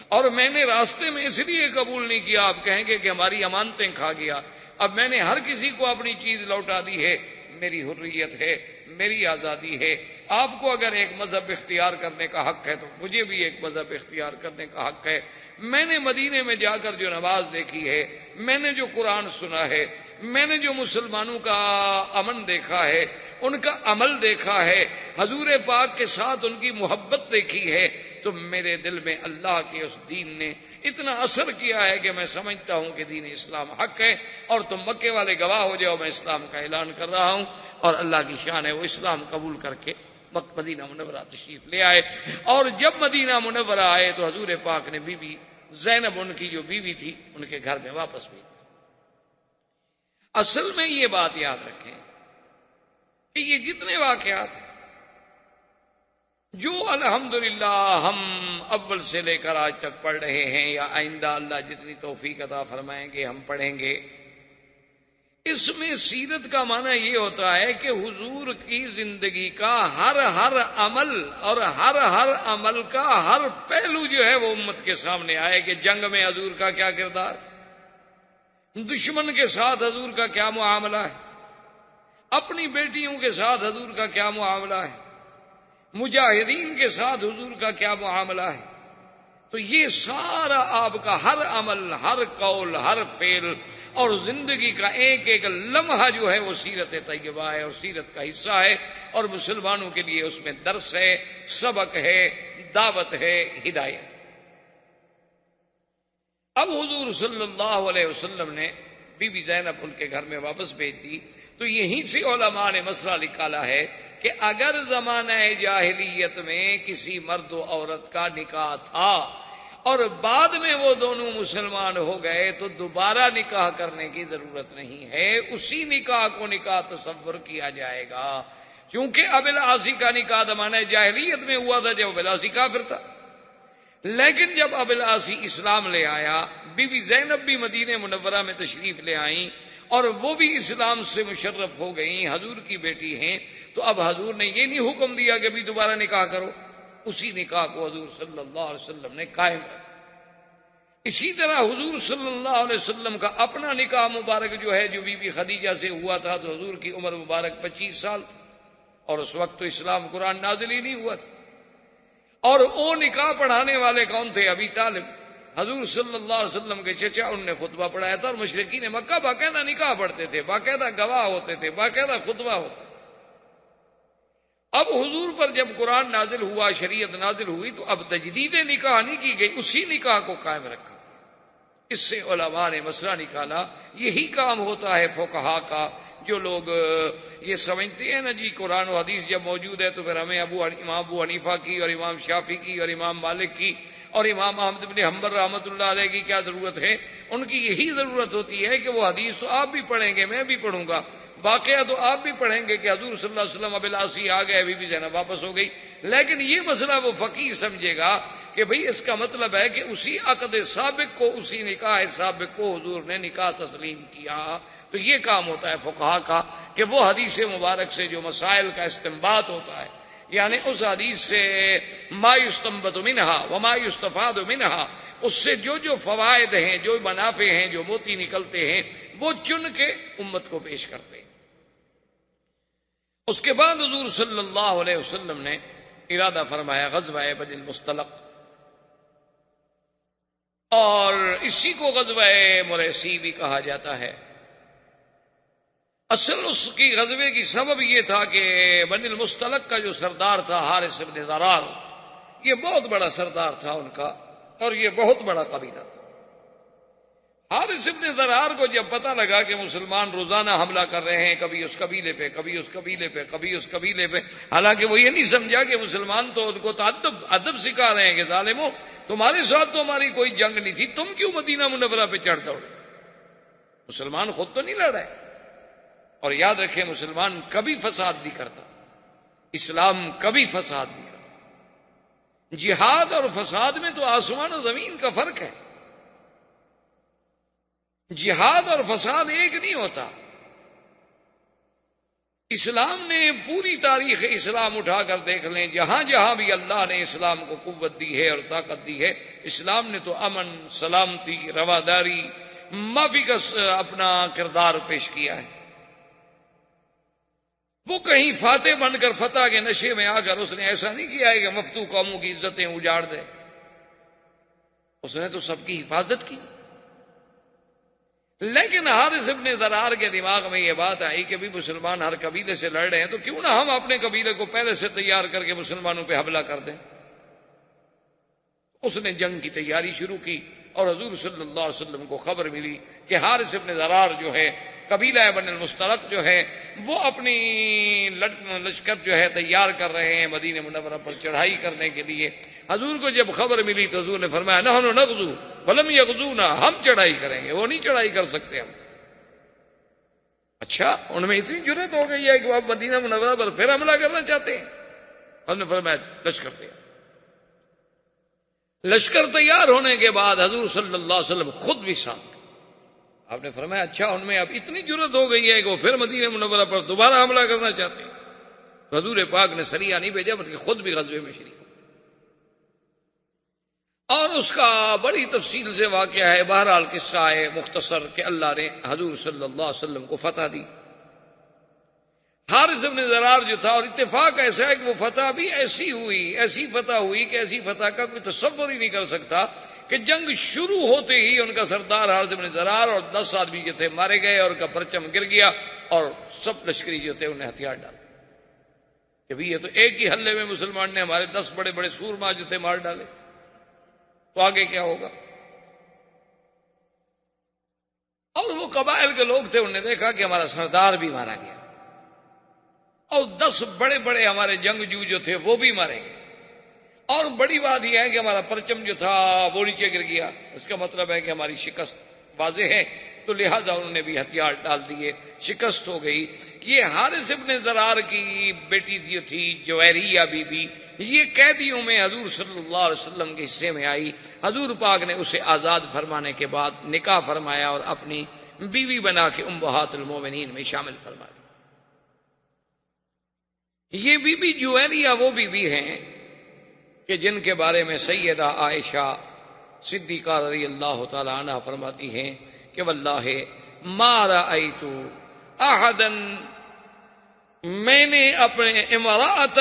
اور میں نے راستے میں اس لیے قبول نہیں کیا آپ کہیں گے کہ ہماری امانتیں کھا گیا۔ اب میں نے ہر کسی کو اپنی چیز لوٹا دی ہے، میری حریت ہے، میری آزادی ہے۔ آپ کو اگر ایک مذہب اختیار کرنے کا حق ہے تو مجھے بھی ایک مذہب اختیار کرنے کا حق ہے۔ میں نے مدینے میں جا کر جو نماز دیکھی ہے، میں نے جو قرآن سنا ہے، میں نے جو مسلمانوں کا امن دیکھا ہے، ان کا عمل دیکھا ہے، حضور پاک کے ساتھ ان کی محبت دیکھی ہے، تو میرے دل میں اللہ کے اس دین نے اتنا اثر کیا ہے کہ میں سمجھتا ہوں کہ دین اسلام حق ہے، اور تم مکے والے گواہ ہو جاؤ، میں اسلام کا اعلان کر رہا ہوں۔ اور اللہ کی شان ہے وہ اسلام قبول کر کے مدینہ منورہ تشریف لے آئے، اور جب مدینہ منورہ آئے تو حضور پاک نے بی بی زینب ان کی جو بیوی تھی ان کے گھر میں واپس بھیج دی۔ اصل میں یہ بات یاد رکھیں کہ یہ جتنے واقعات ہیں جو الحمدللہ ہم اول سے لے کر آج تک پڑھ رہے ہیں یا آئندہ اللہ جتنی توفیق عطا فرمائیں گے ہم پڑھیں گے، اس میں سیرت کا معنی یہ ہوتا ہے کہ حضور کی زندگی کا ہر عمل اور ہر عمل کا ہر پہلو جو ہے وہ امت کے سامنے آئے کہ جنگ میں حضور کا کیا کردار، دشمن کے ساتھ حضور کا کیا معاملہ ہے، اپنی بیٹیوں کے ساتھ حضور کا کیا معاملہ ہے، مجاہدین کے ساتھ حضور کا کیا معاملہ ہے۔ تو یہ سارا آپ کا ہر عمل، ہر قول، ہر فعل اور زندگی کا ایک ایک لمحہ جو ہے وہ سیرت طیبہ ہے اور سیرت کا حصہ ہے، اور مسلمانوں کے لیے اس میں درس ہے، سبق ہے، دعوت ہے، ہدایت ہے۔ اب حضور صلی اللہ علیہ وسلم نے بی بی زینب ان کے گھر میں واپس بھیج دی، تو یہیں سے علماء نے مسئلہ نکالا ہے کہ اگر زمانہ جاہلیت میں کسی مرد و عورت کا نکاح تھا اور بعد میں وہ دونوں مسلمان ہو گئے تو دوبارہ نکاح کرنے کی ضرورت نہیں ہے، اسی نکاح کو نکاح تصور کیا جائے گا۔ چونکہ ابو العاص کا نکاح زمانہ جاہلیت میں ہوا تھا جب ابو العاص کافر تھا، لیکن جب ابو العاص اسلام لے آیا، بی بی زینب بھی مدینہ منورہ میں تشریف لے آئیں اور وہ بھی اسلام سے مشرف ہو گئیں، حضور کی بیٹی ہیں، تو اب حضور نے یہ نہیں حکم دیا کہ بھی دوبارہ نکاح کرو، اسی نکاح کو حضور صلی اللہ علیہ وسلم نے قائم رکھا۔ اسی طرح حضور صلی اللہ علیہ وسلم کا اپنا نکاح مبارک جو ہے، جو بی بی خدیجہ سے ہوا تھا، تو حضور کی عمر مبارک 25 سال تھی، اور اس وقت تو اسلام قرآن نازل ہی نہیں ہوا تھا۔ اور وہ نکاح پڑھانے والے کون تھے؟ ابی طالب، حضور صلی اللہ علیہ وسلم کے چچا، ان نے خطبہ پڑھایا تھا، اور مشرکین مکہ باقاعدہ نکاح پڑھتے تھے، باقاعدہ گواہ ہوتے تھے، باقاعدہ خطبہ ہوتا۔ اب حضور پر جب قرآن نازل ہوا، شریعت نازل ہوئی، تو اب تجدید نکاح نہیں کی گئی، اسی نکاح کو قائم رکھا۔ اس سے علماء نے مسئلہ نکالا، یہی کام ہوتا ہے فقہا کا، جو لوگ یہ سمجھتے ہیں نا جی قرآن و حدیث جب موجود ہے تو پھر ہمیں امام ابو حنیفہ کی اور امام شافعی کی اور امام مالک کی اور امام احمد بن حنبل رحمۃ اللہ علیہ کی کیا ضرورت ہے؟ ان کی یہی ضرورت ہوتی ہے کہ وہ حدیث تو آپ بھی پڑھیں گے، میں بھی پڑھوں گا، واقعہ تو آپ بھی پڑھیں گے کہ حضور صلی اللہ علیہ وسلم ابو العاص آ گئے، بی بی زینب واپس ہو گئی، لیکن یہ مسئلہ وہ فقیہ سمجھے گا کہ بھئی اس کا مطلب ہے کہ اسی عقد سابق کو، اسی نکاح سابق کو حضور نے نکاح تسلیم کیا۔ تو یہ کام ہوتا ہے فقہا کا کہ وہ حدیث مبارک سے جو مسائل کا استنباط ہوتا ہے، یعنی اس حدیث سے ما یستنبط منہا وما یستفاد منہا، اس سے جو جو فوائد ہیں، جو منافع ہیں، جو موتی نکلتے ہیں، وہ چن کے امت کو پیش کرتے ہیں۔ اس کے بعد حضور صلی اللہ علیہ وسلم نے ارادہ فرمایا غزوہ بنی المصطلق، اور اسی کو غزوہ مریسی بھی کہا جاتا ہے۔ اصل اس کی غزوے کی سبب یہ تھا کہ بنی المصطلق کا جو سردار تھا حارث بن ضرار، یہ بہت بڑا سردار تھا ان کا، اور یہ بہت بڑا قبیلہ تھا۔ حارث بن ضرار کو جب پتہ لگا کہ مسلمان روزانہ حملہ کر رہے ہیں، کبھی اس قبیلے پہ، کبھی اس قبیلے پہ، کبھی اس قبیلے پہ، حالانکہ وہ یہ نہیں سمجھا کہ مسلمان تو ان کو ادب سکھا رہے ہیں کہ ظالموں تمہارے ساتھ تو ہماری کوئی جنگ نہیں تھی، تم کیوں مدینہ منورہ پہ چڑھ دوڑے؟ مسلمان خود تو نہیں لڑ رہے۔ اور یاد رکھیں مسلمان کبھی فساد نہیں کرتا، اسلام کبھی فساد نہیں کرتا۔ جہاد اور فساد میں تو آسمان و زمین کا فرق ہے، جہاد اور فساد ایک نہیں ہوتا۔ اسلام نے پوری تاریخ اسلام اٹھا کر دیکھ لیں، جہاں جہاں بھی اللہ نے اسلام کو قوت دی ہے اور طاقت دی ہے، اسلام نے تو امن، سلامتی، رواداری، معافی کا اپنا کردار پیش کیا ہے۔ وہ کہیں فاتح بن کر فتح کے نشے میں آ کر اس نے ایسا نہیں کیا ہے کہ مفتو قوموں کی عزتیں اجاڑ دے، اس نے تو سب کی حفاظت کی۔ لیکن حارث بن ضرار کے دماغ میں یہ بات آئی کہ بھی مسلمان ہر قبیلے سے لڑ رہے ہیں، تو کیوں نہ ہم اپنے قبیلے کو پہلے سے تیار کر کے مسلمانوں پہ حملہ کر دیں۔ اس نے جنگ کی تیاری شروع کی، اور حضور صلی اللہ علیہ وسلم کو خبر ملی کہ حارث بن ضرار جو ہے، قبیلہ بنی المصطلق جو ہے، وہ اپنی لشکر جو ہے تیار کر رہے ہیں مدینہ منورہ پر چڑھائی کرنے کے لیے۔ حضور کو جب خبر ملی تو حضور نے فرمایا نحن نغزو ولم یغزونا، ہم چڑھائی کریں گے، وہ نہیں چڑھائی کر سکتے ہم۔ اچھا، ان میں اتنی جرأت ہو گئی ہے کہ وہ اب مدینہ منورہ پر پھر حملہ کرنا چاہتے ہیں؟ حضور نے فرمایا لشکر تیار۔ لشکر تیار ہونے کے بعد حضور صلی اللہ علیہ وسلم خود بھی ساتھ گئے۔ آپ نے فرمایا اچھا، ان میں اب اتنی جرأت ہو گئی ہے کہ وہ پھر مدینہ منورہ پر دوبارہ حملہ کرنا چاہتے ہیں۔ تو حضور پاک نے سریہ نہیں بھیجا بلکہ خود بھی غزوے میں شریک، اور اس کا بڑی تفصیل سے واقعہ ہے۔ بہرحال قصہ ہے مختصر کہ اللہ نے حضور صلی اللہ علیہ وسلم کو فتح دی۔ حارث بن ضرار جو تھا، اور اتفاق ایسا ہے کہ وہ فتح بھی ایسی فتح ہوئی کہ ایسی فتح کا کوئی تصور ہی نہیں کر سکتا کہ جنگ شروع ہوتے ہی ان کا سردار حارث بن ضرار اور 10 آدمی جو تھے مارے گئے، اور ان کا پرچم گر گیا، اور سب لشکری جو تھے انہیں ہتھیار ڈالے کہ بھی یہ تو ایک ہی حلے میں مسلمان نے ہمارے 10 بڑے بڑے سورما جو تھے مار ڈالے، تو آگے کیا ہوگا؟ اور وہ قبائل کے لوگ تھے، انہوں نے دیکھا کہ ہمارا سردار بھی مارا گیا، اور 10 بڑے بڑے ہمارے جنگجو جو تھے وہ بھی مارے گئے، اور بڑی بات یہ ہے کہ ہمارا پرچم جو تھا وہ نیچے گر گیا۔ اس کا مطلب ہے کہ ہماری شکست واضح ہے، تو لہذا انہوں نے بھی ہتھیار ڈال دیے، شکست ہو گئی۔ یہ حارث ابن زرار کی بیٹی تھی جویریہ بی بی، یہ قیدیوں میں حضور صلی اللہ علیہ وسلم کے حصے میں آئی۔ حضور پاک نے اسے آزاد فرمانے کے بعد نکاح فرمایا اور اپنی بیوی بنا کے امہات المومنین میں شامل فرمایا۔ یہ بی بی جویریہ وہ بی بی ہیں کہ جن کے بارے میں سیدہ عائشہ صدیقہ رضی اللہ تعالی عنہ فرماتی ہیں کہ واللہ ما رأیت احدا، میں نے اپنے امرأۃ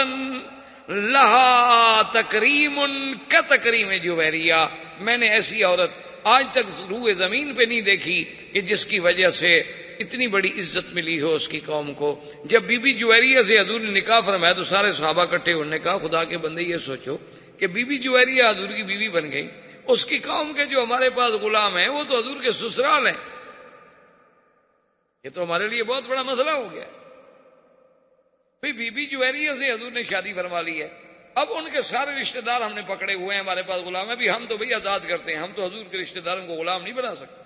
لہا تکریم کتکریم جویریہ، میں نے ایسی عورت آج تک روئے زمین پہ نہیں دیکھی کہ جس کی وجہ سے اتنی بڑی عزت ملی ہو اس کی قوم کو۔ جب بی بی جویریہ سے حضور نے نکاح فرمایا تو سارے صحابہ اکٹھے انہوں نے کہا خدا کے بندے یہ سوچو کہ بی بی جویریہ حضور کی بیوی بن گئی، اس کی قوم کے جو ہمارے پاس غلام ہیں وہ تو حضور کے سسرال ہیں، یہ تو ہمارے لیے بہت بڑا مسئلہ ہو گیا۔ بی بی جویریہ سے حضور نے شادی فرما لی ہے، اب ان کے سارے رشتہ دار ہم نے پکڑے ہوئے ہیں، ہمارے پاس غلام ہیں، بھی ہم تو بھئی آزاد کرتے ہیں، ہم تو حضور کے رشتہ داروں کو غلام نہیں بنا سکتے،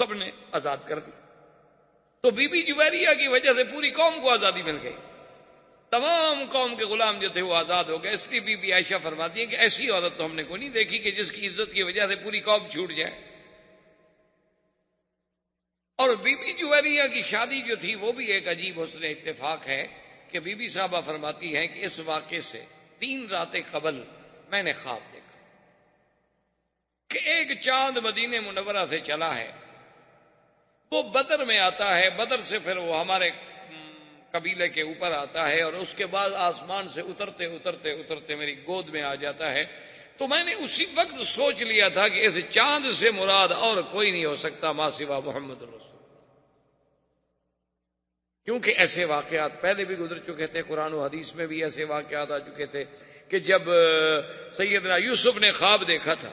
سب نے آزاد کر دی۔ تو بی بی جویریہ کی وجہ سے پوری قوم کو آزادی مل گئی، تمام قوم کے غلام جو تھے وہ آزاد ہو گئے۔ اس لیے بی بی عائشہ فرماتی ہیں کہ ایسی عورت تو ہم نے کوئی نہیں دیکھی کہ جس کی عزت کی وجہ سے پوری قوم چھوٹ جائے۔ اور بی بی جویریہ کی شادی جو تھی وہ بھی ایک عجیب حسن اتفاق ہے کہ بی بی صاحبہ فرماتی ہیں کہ اس واقعے سے 3 راتیں قبل میں نے خواب دیکھا کہ ایک چاند مدینہ منورہ سے چلا ہے، وہ بدر میں آتا ہے، بدر سے پھر وہ ہمارے قبیلے کے اوپر آتا ہے اور اس کے بعد آسمان سے اترتے اترتے اترتے میری گود میں آ جاتا ہے۔ تو میں نے اسی وقت سوچ لیا تھا کہ اس چاند سے مراد اور کوئی نہیں ہو سکتا ما سوا محمد رسول، کیونکہ ایسے واقعات پہلے بھی گزر چکے تھے، قرآن و حدیث میں بھی ایسے واقعات آ چکے تھے کہ جب سیدنا یوسف نے خواب دیکھا تھا،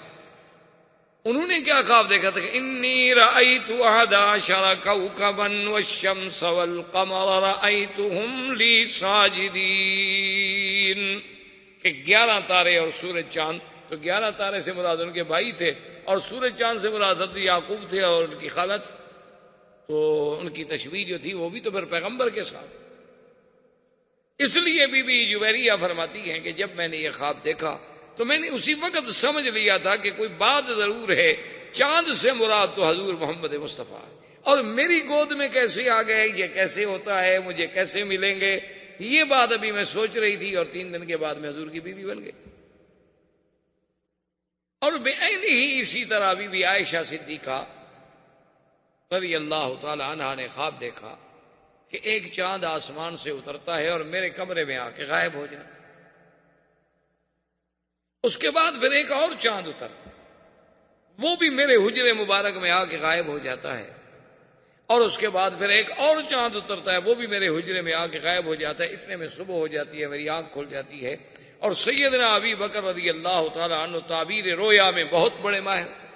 انہوں نے کیا خواب دیکھا تھا کہ انی رأیت 11 کوكبا والشمس والقمر رأیتهم لی ساجدین، کہ 11 تارے اور سورج چاند، تو 11 تارے سے مراد ان کے بھائی تھے اور سورج چاند سے مراد حضرت یعقوب تھے اور ان کی خالہ تھی، تو ان کی تشبیہ جو تھی وہ بھی تو پھر پیغمبر کے ساتھ۔ اس لیے بی بی جویریہ فرماتی ہیں کہ جب میں نے یہ خواب دیکھا تو میں نے اسی وقت سمجھ لیا تھا کہ کوئی بات ضرور ہے، چاند سے مراد تو حضور محمد مصطفیٰ ہے، اور میری گود میں کیسے آ گئے، یہ کیسے ہوتا ہے، مجھے کیسے ملیں گے، یہ بات ابھی میں سوچ رہی تھی، اور 3 دن کے بعد میں حضور کی بیوی بن گئی۔ اور بے عینی ہی اسی طرح بی بی عائشہ صدیقہ رضی اللہ تعالی عنہا نے خواب دیکھا کہ ایک چاند آسمان سے اترتا ہے اور میرے کمرے میں آ کے غائب ہو جاتا ہے، اس کے بعد پھر ایک اور چاند اترتا، وہ بھی میرے حجرے مبارک میں آ کے غائب ہو جاتا ہے، اور اس کے بعد پھر ایک اور چاند اترتا ہے، وہ بھی میرے حجرے میں آ کے غائب ہو جاتا ہے۔ اتنے میں صبح ہو جاتی ہے، میری آنکھ کھل جاتی ہے، اور سیدنا ابی بکر رضی اللہ تعالی عنہ تعبیر رویا میں بہت بڑے ماہر تھے،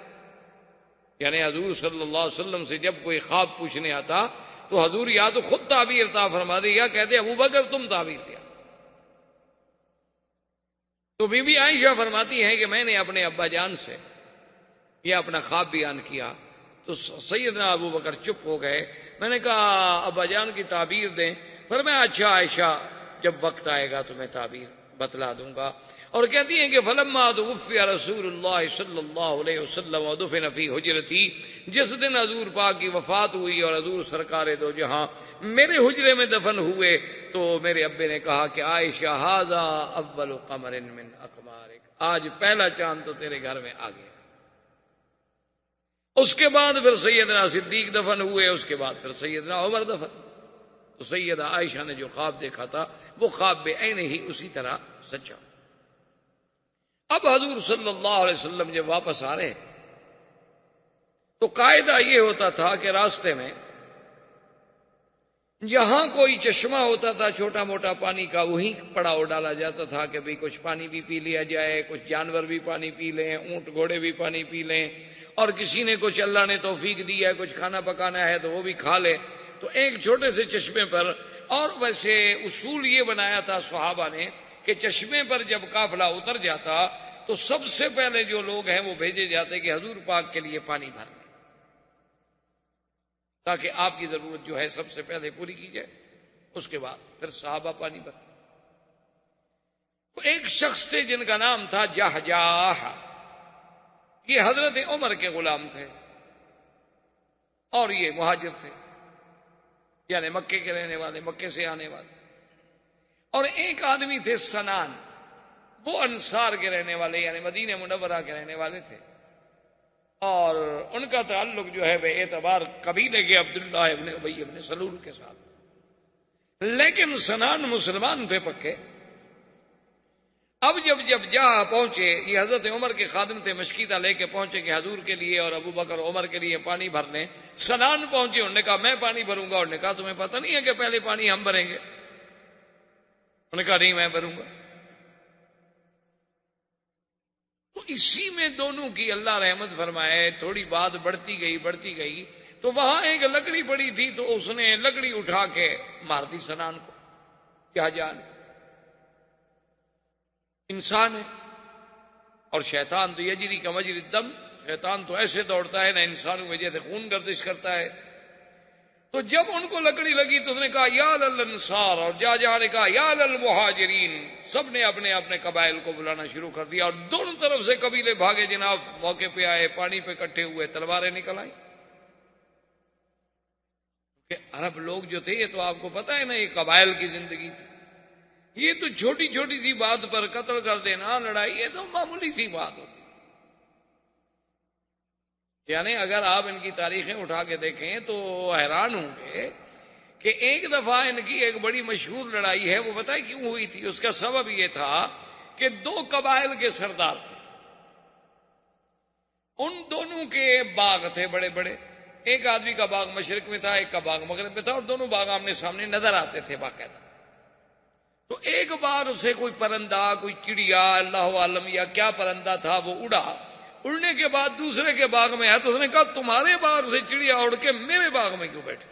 یعنی حضور صلی اللہ علیہ وسلم سے جب کوئی خواب پوچھنے آتا تو حضور یا تو خود تعبیر عطا فرما دے یا کہتے ابو بکر تم تعبیر دیا۔ تو بی بی عائشہ فرماتی ہیں کہ میں نے اپنے ابا جان سے یہ اپنا خواب بیان کیا تو سیدنا ابو بکر چپ ہو گئے۔ میں نے کہا ابا جان کی تعبیر دیں، فرمایا اچھا عائشہ جب وقت آئے گا تو میں تعبیر بتلا دوں گا۔ اور کہتی ہیں کہ فلما توفی رسول اللہ صلی اللہ علیہ وسلم ودفن فی حجرتی، جس دن حضور پاک کی وفات ہوئی اور حضور سرکار دو جہاں میرے حجرے میں دفن ہوئے تو میرے ابے نے کہا کہ عائشہ ھذا اول قمر من اقمارک، آج پہلا چاند تو تیرے گھر میں آ گیا۔ اس کے بعد پھر سیدنا صدیق دفن ہوئے، اس کے بعد پھر سیدنا عمر دفن۔ تو سیدہ عائشہ نے جو خواب دیکھا تھا وہ خواب بے عین ہی اسی طرح سچا۔ اب حضور صلی اللہ علیہ وسلم جب واپس آ رہے تھے تو قاعدہ یہ ہوتا تھا کہ راستے میں جہاں کوئی چشمہ ہوتا تھا چھوٹا موٹا پانی کا وہیں پڑاؤ ڈالا جاتا تھا کہ بھئی کچھ پانی بھی پی لیا جائے، کچھ جانور بھی پانی پی لیں، اونٹ گھوڑے بھی پانی پی لیں، اور کسی نے کچھ اللہ نے توفیق دی ہے کچھ کھانا پکانا ہے تو وہ بھی کھا لے۔ تو ایک چھوٹے سے چشمے پر، اور ویسے اصول یہ بنایا تھا صحابہ نے کہ چشمے پر جب قافلہ اتر جاتا تو سب سے پہلے جو لوگ ہیں وہ بھیجے جاتے کہ حضور پاک کے لیے پانی بھر لیں، تاکہ آپ کی ضرورت جو ہے سب سے پہلے پوری کی جائے. اس کے بعد پھر صحابہ پانی بھرتے. ایک شخص تھے جن کا نام تھا جہجاہ. یہ حضرت عمر کے غلام تھے اور یہ مہاجر تھے، یعنی مکے کے رہنے والے، مکے سے آنے والے. اور ایک آدمی تھے سنان، وہ انصار کے رہنے والے یعنی مدینہ منورہ کے رہنے والے تھے، اور ان کا تعلق جو ہے بے اعتبار قبیلے کے عبداللہ ابن ابی ابن سلول کے ساتھ. لیکن سنان مسلمان تھے پکے. اب جب جہاں پہنچے، یہ حضرت عمر کے خادم تھے، مشکیتا لے کے پہنچے کہ حضور کے لیے اور ابو بکر عمر کے لیے پانی بھر لیں. سنان پہنچے، انہوں نے کہا میں پانی بھروں گا. انہوں نے کہا تمہیں پتہ نہیں ہے کہ پہلے پانی ہم بھریں گے؟ انہوں نے کہا نہیں میں بھروں گا. تو اسی میں دونوں کی اللہ رحمت فرمائے تھوڑی بات بڑھتی گئی. تو وہاں ایک لکڑی پڑی تھی، تو اس نے لکڑی اٹھا کے مار دی سنان کو. کیا جانے انسان ہے، اور شیطان تو یجری کا مجری الدم، شیطان تو ایسے دوڑتا ہے نا انسانوں میں جیسے خون گردش کرتا ہے. تو جب ان کو لکڑی لگی تو اس نے کہا یا للانصار، اور جہاں نے کہا یا للمہاجرین. سب نے اپنے اپنے قبائل کو بلانا شروع کر دیا، اور دونوں طرف سے قبیلے بھاگے جناب. موقع پہ آئے، پانی پہ اکٹھے ہوئے، تلواریں نکل آئیں. کہ عرب لوگ جو تھے، یہ تو آپ کو پتہ ہے نا، یہ قبائل کی زندگی تھی. یہ تو چھوٹی چھوٹی سی بات پر قتل کر دینا، لڑائی، یہ تو معمولی سی بات ہوتی. یعنی اگر آپ ان کی تاریخیں اٹھا کے دیکھیں تو حیران ہوں گے کہ ایک دفعہ ان کی ایک بڑی مشہور لڑائی ہے. وہ بتائیں کیوں ہوئی تھی؟ اس کا سبب یہ تھا کہ دو قبائل کے سردار تھے، ان دونوں کے باغ تھے بڑے بڑے. ایک آدمی کا باغ مشرق میں تھا، ایک کا باغ مغرب میں تھا، اور دونوں باغ آمنے سامنے نظر آتے تھے باقاعدہ. تو ایک بار سے کوئی پرندہ، کوئی چڑیا، اللہ عالم یا کیا پرندہ تھا، وہ اڑا. اڑنے کے بعد دوسرے کے باغ میں آیا تو اس نے کہا تمہارے باغ سے چڑیا اڑ کے میرے باغ میں کیوں بیٹھے؟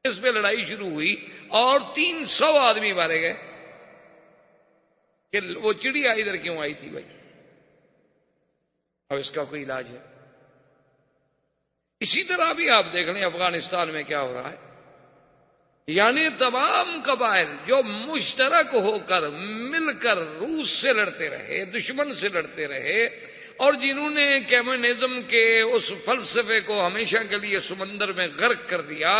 اس پہ لڑائی شروع ہوئی اور 300 آدمی مارے گئے کہ وہ چڑیا ادھر کیوں آئی تھی بھائی. اب اس کا کوئی علاج ہے؟ اسی طرح بھی آپ دیکھ لیں افغانستان میں کیا ہو رہا ہے. یعنی تمام قبائل جو مشترک ہو کر مل کر روس سے لڑتے رہے، دشمن سے لڑتے رہے، اور جنہوں نے کمیونزم کے اس فلسفے کو ہمیشہ کے لیے سمندر میں غرق کر دیا،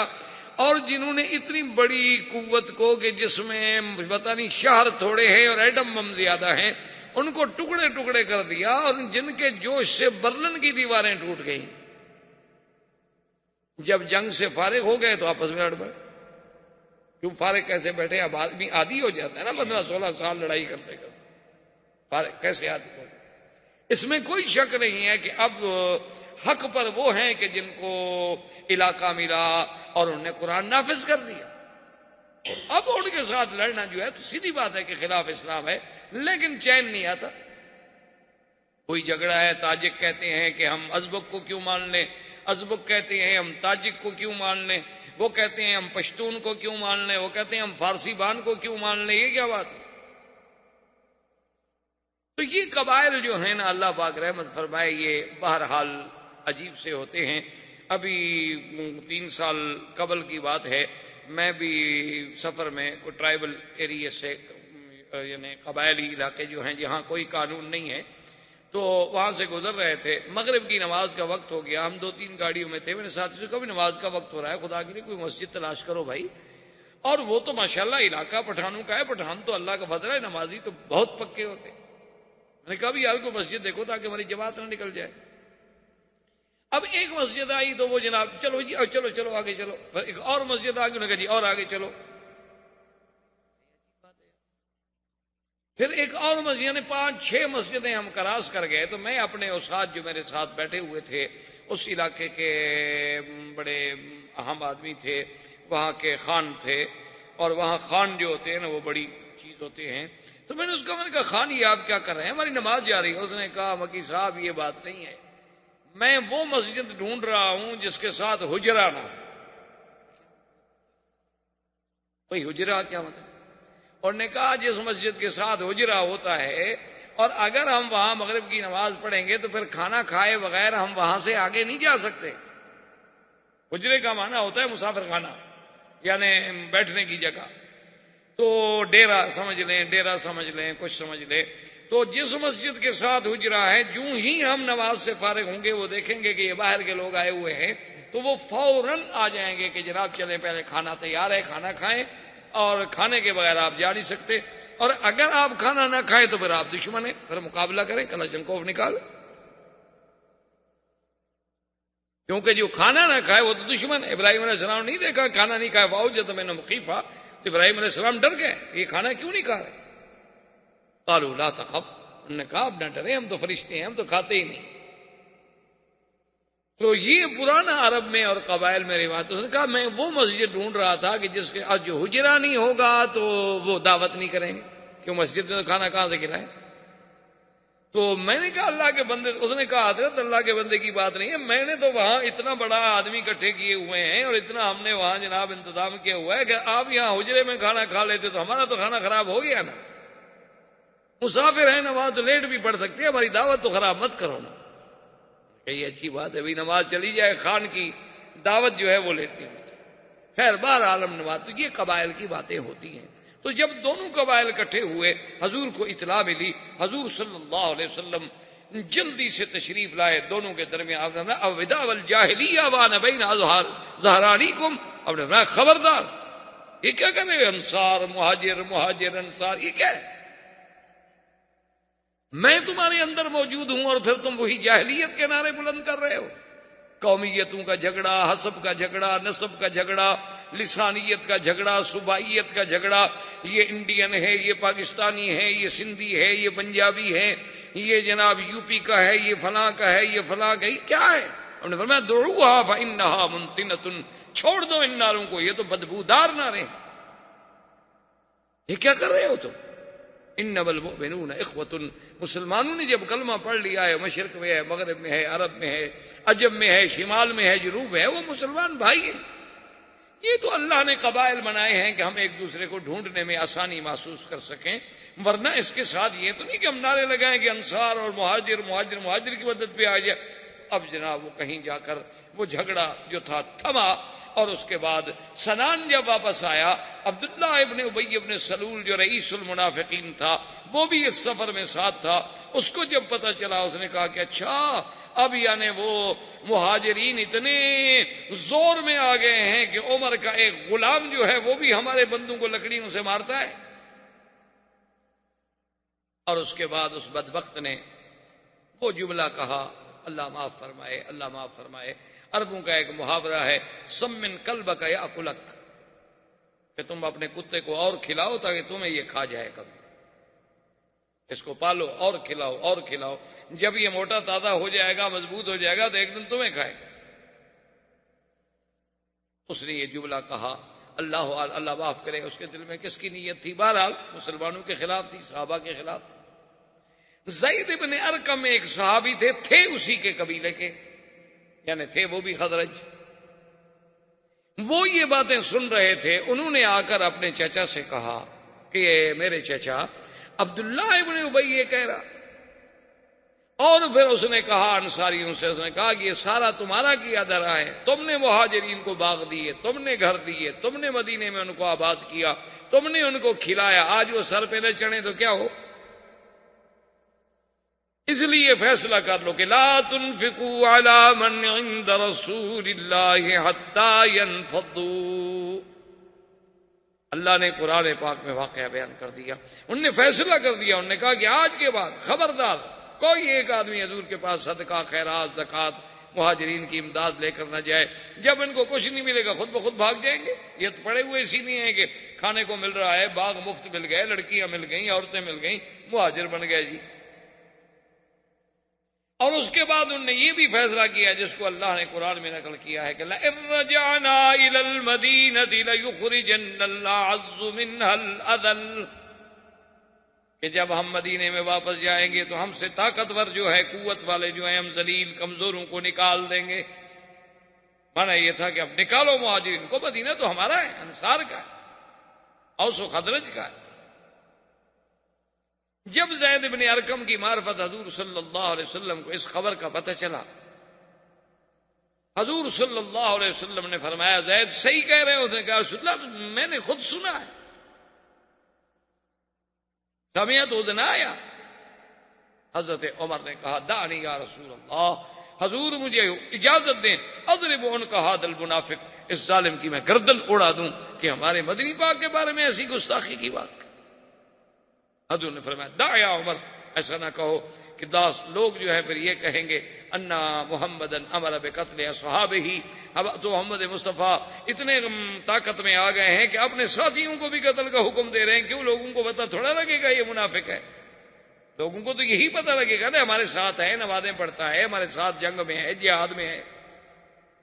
اور جنہوں نے اتنی بڑی قوت کو کہ جس میں پتہ نہیں شہر تھوڑے ہیں اور ایٹم بم زیادہ ہیں، ان کو ٹکڑے ٹکڑے کر دیا، اور جن کے جوش سے برلن کی دیواریں ٹوٹ گئیں. جب جنگ سے فارغ ہو گئے تو آپس میں لڑ پڑے. کیوں فارغ کیسے بیٹھے؟ اب آدمی عادی ہو جاتا ہے نا 15-16 سال لڑائی کرتے کرتے. فارغ کیسے عادی ہو جاتا؟ اس میں کوئی شک نہیں ہے کہ اب حق پر وہ ہیں کہ جن کو علاقہ ملا اور انہوں نے قرآن نافذ کر دیا. اب ان کے ساتھ لڑنا جو ہے تو سیدھی بات ہے کہ خلاف اسلام ہے، لیکن چین نہیں آتا. کوئی جھگڑا ہے، تاجک کہتے ہیں کہ ہم ازبک کو کیوں مان لیں، ازبک کہتے ہیں ہم تاجک کو کیوں مان لیں، وہ کہتے ہیں ہم پشتون کو کیوں مان لیں، وہ کہتے ہیں ہم فارسی بان کو کیوں مان لیں. یہ کیا بات ہے؟ تو یہ قبائل جو ہیں نا، اللہ پاک رحمت فرمائے، یہ بہرحال عجیب سے ہوتے ہیں. ابھی 3 سال قبل کی بات ہے، میں بھی سفر میں کوئی ٹرائبل ایریا سے، یعنی قبائلی علاقے جو ہیں جہاں کوئی قانون نہیں ہے، تو وہاں سے گزر رہے تھے. مغرب کی نماز کا وقت ہو گیا، ہم 2-3 گاڑیوں میں تھے. میرے ساتھی سے کبھی نماز کا وقت ہو رہا ہے، خدا کے لیے کوئی مسجد تلاش کرو بھائی. اور وہ تو ماشاءاللہ علاقہ پٹھانوں کا ہے، پٹھان تو اللہ کا فضل ہے، نمازی تو بہت پکے ہوتے. میں نے کہا بھی یار کو مسجد دیکھو تاکہ ہماری جماعت نہ نکل جائے. اب ایک مسجد آئی تو وہ جناب چلو جی چلو چلو آگے چلو. پھر ایک اور مسجد آ گئی، انہوں نے کہا جی اور آگے چلو. پھر ایک اور مسجد، یعنی 5-6 مسجدیں ہم کراس کر گئے. تو میں اپنے استاد جو میرے ساتھ بیٹھے ہوئے تھے، اس علاقے کے بڑے اہم آدمی تھے، وہاں کے خان تھے، اور وہاں خان جو ہوتے ہیں نا وہ بڑی چیز ہوتے ہیں. تو میں نے اس کو میں نے کہا خان یہ آپ کیا کر رہے ہیں؟ ہماری نماز جا رہی ہے. اس نے کہا مکی صاحب یہ بات نہیں ہے، میں وہ مسجد ڈھونڈ رہا ہوں جس کے ساتھ حجرہ نہ ہو. بھائی حجرہ کیا مطلب؟ اور نے کہا جس مسجد کے ساتھ حجرہ ہوتا ہے، اور اگر ہم وہاں مغرب کی نماز پڑھیں گے تو پھر کھانا کھائے بغیر ہم وہاں سے آگے نہیں جا سکتے. حجرے کا معنی ہوتا ہے مسافر خانہ، یعنی بیٹھنے کی جگہ. تو ڈیرا سمجھ لیں، ڈیرا سمجھ لیں، کچھ سمجھ لیں. تو جس مسجد کے ساتھ حجرہ ہے، جو ہی ہم نماز سے فارغ ہوں گے وہ دیکھیں گے کہ یہ باہر کے لوگ آئے ہوئے ہیں، تو وہ فوراً آ جائیں گے کہ جناب چلیں پہلے کھانا تیار ہے، کھانا کھائیں، اور کھانے کے بغیر آپ جا نہیں سکتے. اور اگر آپ کھانا نہ کھائیں تو پھر آپ دشمن ہیں، پھر مقابلہ کریں، کلاشنکوف نکال. کیونکہ جو کھانا نہ کھائے وہ تو دشمن ہے. ابراہیم علیہ السلام نہیں دیکھا کھانا نہیں کھایا، فاوجد منهم خیفہ، تو ابراہیم علیہ السلام ڈر گئے، یہ کھانا کیوں نہیں کھا رہے؟ قالوا لا تخف، انہوں نے کہا اب نہ ڈرے، ہم تو فرشتے ہیں، ہم تو کھاتے ہی نہیں. تو یہ پرانا عرب میں اور قبائل میں روایت. اس نے کہا میں وہ مسجد ڈھونڈ رہا تھا کہ جس کے جو حجرہ نہیں ہوگا تو وہ دعوت نہیں کریں گے، کیوں مسجد میں تو کھانا کہاں سے کھلائیں. تو میں نے کہا اللہ کے بندے، اس نے کہا حضرت اللہ کے بندے کی بات نہیں ہے، میں نے تو وہاں اتنا بڑا آدمی اکٹھے کیے ہوئے ہیں اور اتنا ہم نے وہاں جناب انتظام کیا ہوا ہے کہ آپ یہاں حجرے میں کھانا کھا لیتے تو ہمارا تو کھانا خراب ہو گیا نا. مسافر ہیں نا، وہاں تو لیٹ بھی پڑ سکتے ہیں، ہماری دعوت تو خراب مت کرو نا. یہ اچھی بات ہے بھائی، نماز چلی جائے، خان کی دعوت جو ہے وہ لیٹ نہیں ہونی چاہیے. خیر بہر عالم نماز، تو یہ قبائل کی باتیں ہوتی ہیں. تو جب دونوں قبائل اکٹھے ہوئے، حضور کو اطلاع ملی، حضور صلی اللہ علیہ وسلم جلدی سے تشریف لائے دونوں کے درمیان. الوداع والجاہلیہ وانا بین ظہرانیکم، اب نے فرمایا خبردار، یہ کیا کر رہے ہیں انصار مہاجر، مہاجر انصار، یہ کیا ہے؟ میں تمہارے اندر موجود ہوں اور پھر تم وہی جاہلیت کے نعرے بلند کر رہے ہو. قومیتوں کا جھگڑا، حسب کا جھگڑا، نسب کا جھگڑا، لسانیت کا جھگڑا، صوبائیت کا جھگڑا، یہ انڈین ہے، یہ پاکستانی ہے، یہ سندھی ہے، یہ پنجابی ہے، یہ جناب یو پی کا ہے، یہ فلاں کا ہے، یہ فلاں کا ہے، یہ کیا ہے؟ انہوں نے فرمایا دعوها فانها منتنۃ، چھوڑ دو ان نعروں کو، یہ تو بدبودار نعرے ہیں. یہ کیا کر رہے ہو تم؟ انما المؤمنون اخوۃ، مسلمانوں نے جب کلمہ پڑھ لیا ہے، مشرق میں ہے، مغرب میں ہے، عرب میں ہے، عجم میں ہے، شمال میں ہے، جنوب میں ہے، وہ مسلمان بھائی ہیں. یہ تو اللہ نے قبائل بنائے ہیں کہ ہم ایک دوسرے کو ڈھونڈنے میں آسانی محسوس کر سکیں، ورنہ اس کے ساتھ یہ تو نہیں کہ ہم نعرے لگائیں کہ انصار اور مہاجر، مہاجر مہاجر کی مدد پہ آ جائے. اب جناب وہ کہیں جا کر وہ جھگڑا جو تھا تھما، اور اس کے بعد سنان جب واپس آیا، عبداللہ ابن ابی ابن سلول جو رئیس المنافقین تھا وہ بھی اس سفر میں ساتھ تھا. اس کو جب پتہ چلا اس نے کہا کہ اچھا اب یعنی وہ مہاجرین اتنے زور میں آ گئے ہیں کہ عمر کا ایک غلام جو ہے وہ بھی ہمارے بندوں کو لکڑیوں سے مارتا ہے. اور اس کے بعد اس بدبخت نے وہ جملہ کہا، اللہ معاف فرمائے، اللہ معاف فرمائے. عربوں کا ایک محاورہ ہے، سمن قلبک یاکلک، کہ تم اپنے کتے کو اور کھلاؤ تاکہ تمہیں یہ کھا جائے. کبھی اس کو پالو اور کھلاؤ اور کھلاؤ، جب یہ موٹا تازہ ہو جائے گا، مضبوط ہو جائے گا تو ایک دن تمہیں کھائے گا. اس نے یہ جملہ کہا، اللہ معاف کرے اس کے دل میں کس کی نیت تھی، بہرحال مسلمانوں کے خلاف تھی، صحابہ کے خلاف تھی. زید ابن ارقم ایک صحابی تھے اسی کے قبیلے کے، یعنی تھے وہ بھی خزرج. وہ یہ باتیں سن رہے تھے. انہوں نے آ کر اپنے چچا سے کہا کہ میرے چچا عبداللہ ابن ابی یہ کہہ رہا. اور پھر اس نے کہا انصاریوں سے، اس نے کہا کہ یہ سارا تمہارا کیا دھرا ہے، تم نے مہاجرین کو باغ دیے، تم نے گھر دیے، تم نے مدینے میں ان کو آباد کیا، تم نے ان کو کھلایا، آج وہ سر پہ نہ چڑھے تو کیا ہو؟ اس لیے فیصلہ کر لو کہ لا تنفقوا علی من عند رسول اللہ حتی ينفضوا. اللہ نے قرآن پاک میں واقعہ بیان کر دیا. انہوں نے فیصلہ کر دیا، انہوں نے کہا کہ آج کے بعد خبردار کوئی ایک آدمی حضور کے پاس صدقہ، خیرات، زکوٰۃ، مہاجرین کی امداد لے کر نہ جائے. جب ان کو کچھ نہیں ملے گا خود بخود بھاگ جائیں گے. یہ تو پڑے ہوئے اسی نہیں ہیں کہ کھانے کو مل رہا ہے، باغ مفت مل گئے، لڑکیاں مل گئیں، عورتیں مل گئیں، مہاجر بن گئے جی. اور اس کے بعد انہوں نے یہ بھی فیصلہ کیا جس کو اللہ نے قرآن میں نقل کیا ہے کہ لَئِن رَّجَعْنَا إِلَى الْمَدِينَةِ لَيُخْرِجَنَّ الْأَعَزُّ مِنْهَا الْأَذَلَّ، کہ جب ہم مدینے میں واپس جائیں گے تو ہم سے طاقتور جو ہے، قوت والے جو ہیں، ہم ذلیل کمزوروں کو نکال دیں گے. مانا یہ تھا کہ اب نکالو مہاجرین کو، مدینہ تو ہمارا ہے، انصار کا ہے، اوس و خزرج کا ہے. جب زید بن ارقم کی معرفت حضور صلی اللہ علیہ وسلم کو اس خبر کا پتہ چلا، حضور صلی اللہ علیہ وسلم نے فرمایا زید صحیح کہہ رہے ہوتے کہ رسول اللہ میں نے خود سنا ہے. سمعت اذنایا. حضرت عمر نے کہا دعنی یا رسول اللہ، حضور مجھے اجازت دیں اضرب عنق ھذا المنافق، اس ظالم کی میں گردن اڑا دوں کہ ہمارے مدنی پاک کے بارے میں ایسی گستاخی کی بات کرے. حضور نے فرمایا دع یا عمر، ایسا نہ کہو کہ 10 لوگ جو ہے پھر یہ کہیں گے انا محمدن امر بقتل اصحابہ، اب تو محمد مصطفیٰ اتنے طاقت میں آ گئے ہیں کہ اپنے ساتھیوں کو بھی قتل کا حکم دے رہے ہیں. کیوں؟ لوگوں کو پتہ تھوڑا لگے گا یہ منافق ہے، لوگوں کو تو یہی پتہ لگے گا نا ہمارے ساتھ ہے، نمازیں پڑھتا ہے، ہمارے ساتھ جنگ میں ہے، جہاد میں ہے.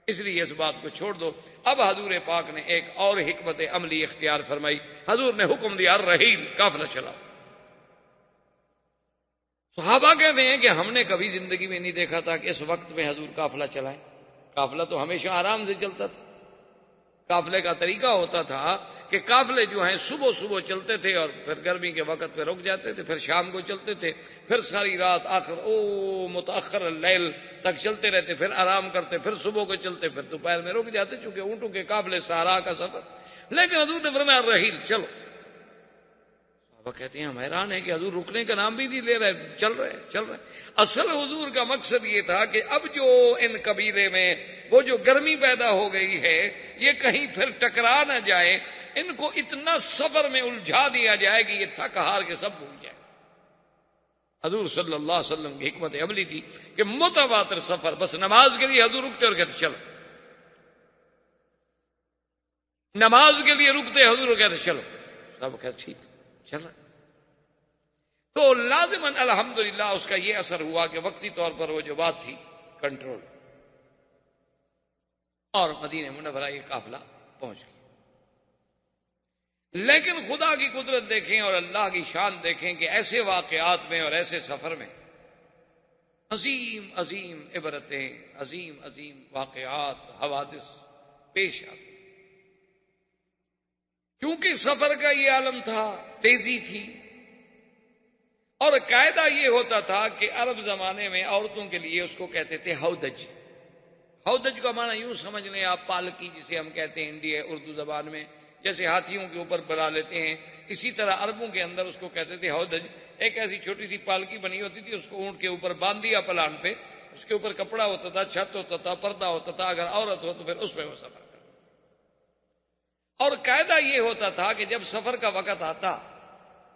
اس لیے اس بات کو چھوڑ دو. اب حضور پاک نے ایک اور حکمت عملی اختیار فرمائی. حضور نے حکم دیا الرحیل، قافلہ چلاؤ. صحابہ کہتے ہیں کہ ہم نے کبھی زندگی میں نہیں دیکھا تھا کہ اس وقت میں حضور قافلہ چلائیں. قافلہ تو ہمیشہ آرام سے چلتا تھا. قافلے کا طریقہ ہوتا تھا کہ قافلے جو ہیں صبح صبح چلتے تھے اور پھر گرمی کے وقت پہ رک جاتے تھے، پھر شام کو چلتے تھے، پھر ساری رات آخر متاخر اللیل تک چلتے رہتے، پھر آرام کرتے، پھر صبح کو چلتے، پھر دوپہر میں رک جاتے، چونکہ اونٹوں کے قافلے صحرا کا سفر. لیکن حضور نے فرمایا الرحیل، چلو. صحابہ کہتے ہیں ہم حیران ہیں کہ حضور رکنے کا نام بھی نہیں لے رہے، چل رہے. اصل حضور کا مقصد یہ تھا کہ اب جو ان قبیلے میں وہ جو گرمی پیدا ہو گئی ہے یہ کہیں پھر ٹکرا نہ جائے، ان کو اتنا سفر میں الجھا دیا جائے کہ یہ تھک ہار کے سب بھول جائے. حضور صلی اللہ علیہ وسلم کی حکمت عملی تھی کہ متواتر سفر، بس نماز کے لیے حضور رکتے اور کہتے چلو، نماز کے لیے رکتے حضور کہتے چلو، سب کہتے ٹھیک چل رہا. تو لازماً الحمدللہ اس کا یہ اثر ہوا کہ وقتی طور پر وہ جو بات تھی کنٹرول، اور مدینہ منورہ یہ قافلہ پہنچ گیا. لیکن خدا کی قدرت دیکھیں اور اللہ کی شان دیکھیں کہ ایسے واقعات میں اور ایسے سفر میں عظیم عظیم عبرتیں، عظیم عظیم واقعات، حوادث پیش آتے. کیونکہ سفر کا یہ عالم تھا، تیزی تھی، اور قاعدہ یہ ہوتا تھا کہ عرب زمانے میں عورتوں کے لیے اس کو کہتے تھے ہودج. ہودج کا معنی یوں سمجھ لیں آپ پالکی جسے ہم کہتے ہیں انڈیا اردو زبان میں، جیسے ہاتھیوں کے اوپر بنا لیتے ہیں، اسی طرح عربوں کے اندر اس کو کہتے تھے ہودج. ایک ایسی چھوٹی سی پالکی بنی ہوتی تھی، اس کو اونٹ کے اوپر باندھ دیا پلان پہ، اس کے اوپر کپڑا ہوتا تھا، چھت ہوتا تھا، پردہ ہوتا تھا، اگر عورت ہو تو پھر اس میں وہ سفر کرتا. اور قاعدہ یہ ہوتا تھا کہ جب سفر کا وقت آتا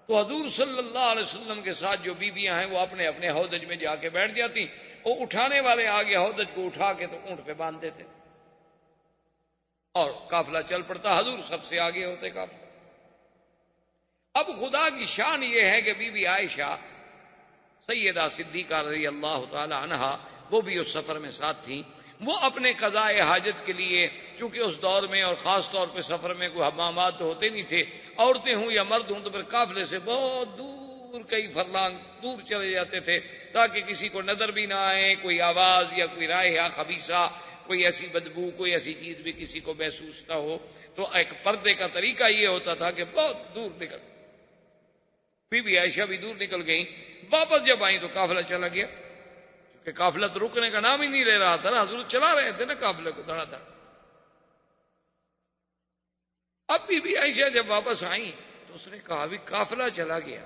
تو حضور صلی اللہ علیہ وسلم کے ساتھ جو بیویاں ہیں وہ اپنے اپنے ہودج میں جا کے بیٹھ جاتی. وہ اٹھانے والے آگے ہودج کو اٹھا کے تو اونٹ پہ باندھ دیتے اور قافلہ چل پڑتا. حضور سب سے آگے ہوتے قافلہ. اب خدا کی شان یہ ہے کہ بی بی عائشہ سیدہ صدیقہ رضی اللہ تعالی عنہا وہ بھی اس سفر میں ساتھ تھیں. وہ اپنے قضاء حاجت کے لیے، چونکہ اس دور میں اور خاص طور پہ سفر میں کوئی حمامات تو ہوتے نہیں تھے، عورتیں ہوں یا مرد ہوں تو پھر قافلے سے بہت دور کئی فرلانگ دور چلے جاتے تھے تاکہ کسی کو نظر بھی نہ آئے، کوئی آواز یا کوئی رائحہ خبیثہ، کوئی ایسی بدبو، کوئی ایسی چیز بھی کسی کو محسوس نہ ہو. تو ایک پردے کا طریقہ یہ ہوتا تھا کہ بہت دور نکل. بی بی عائشہ بھی دور نکل گئیں. واپس جب آئیں تو قافلہ چلا گیا، کہ قافلہ تو رکنے کا نام ہی نہیں لے رہا تھا نا، حضور چلا رہے تھے نا قافلے کو دھڑا دھڑ. اب بی بی عائشہ جب واپس آئیں تو اس نے کہا بھی قافلہ چلا گیا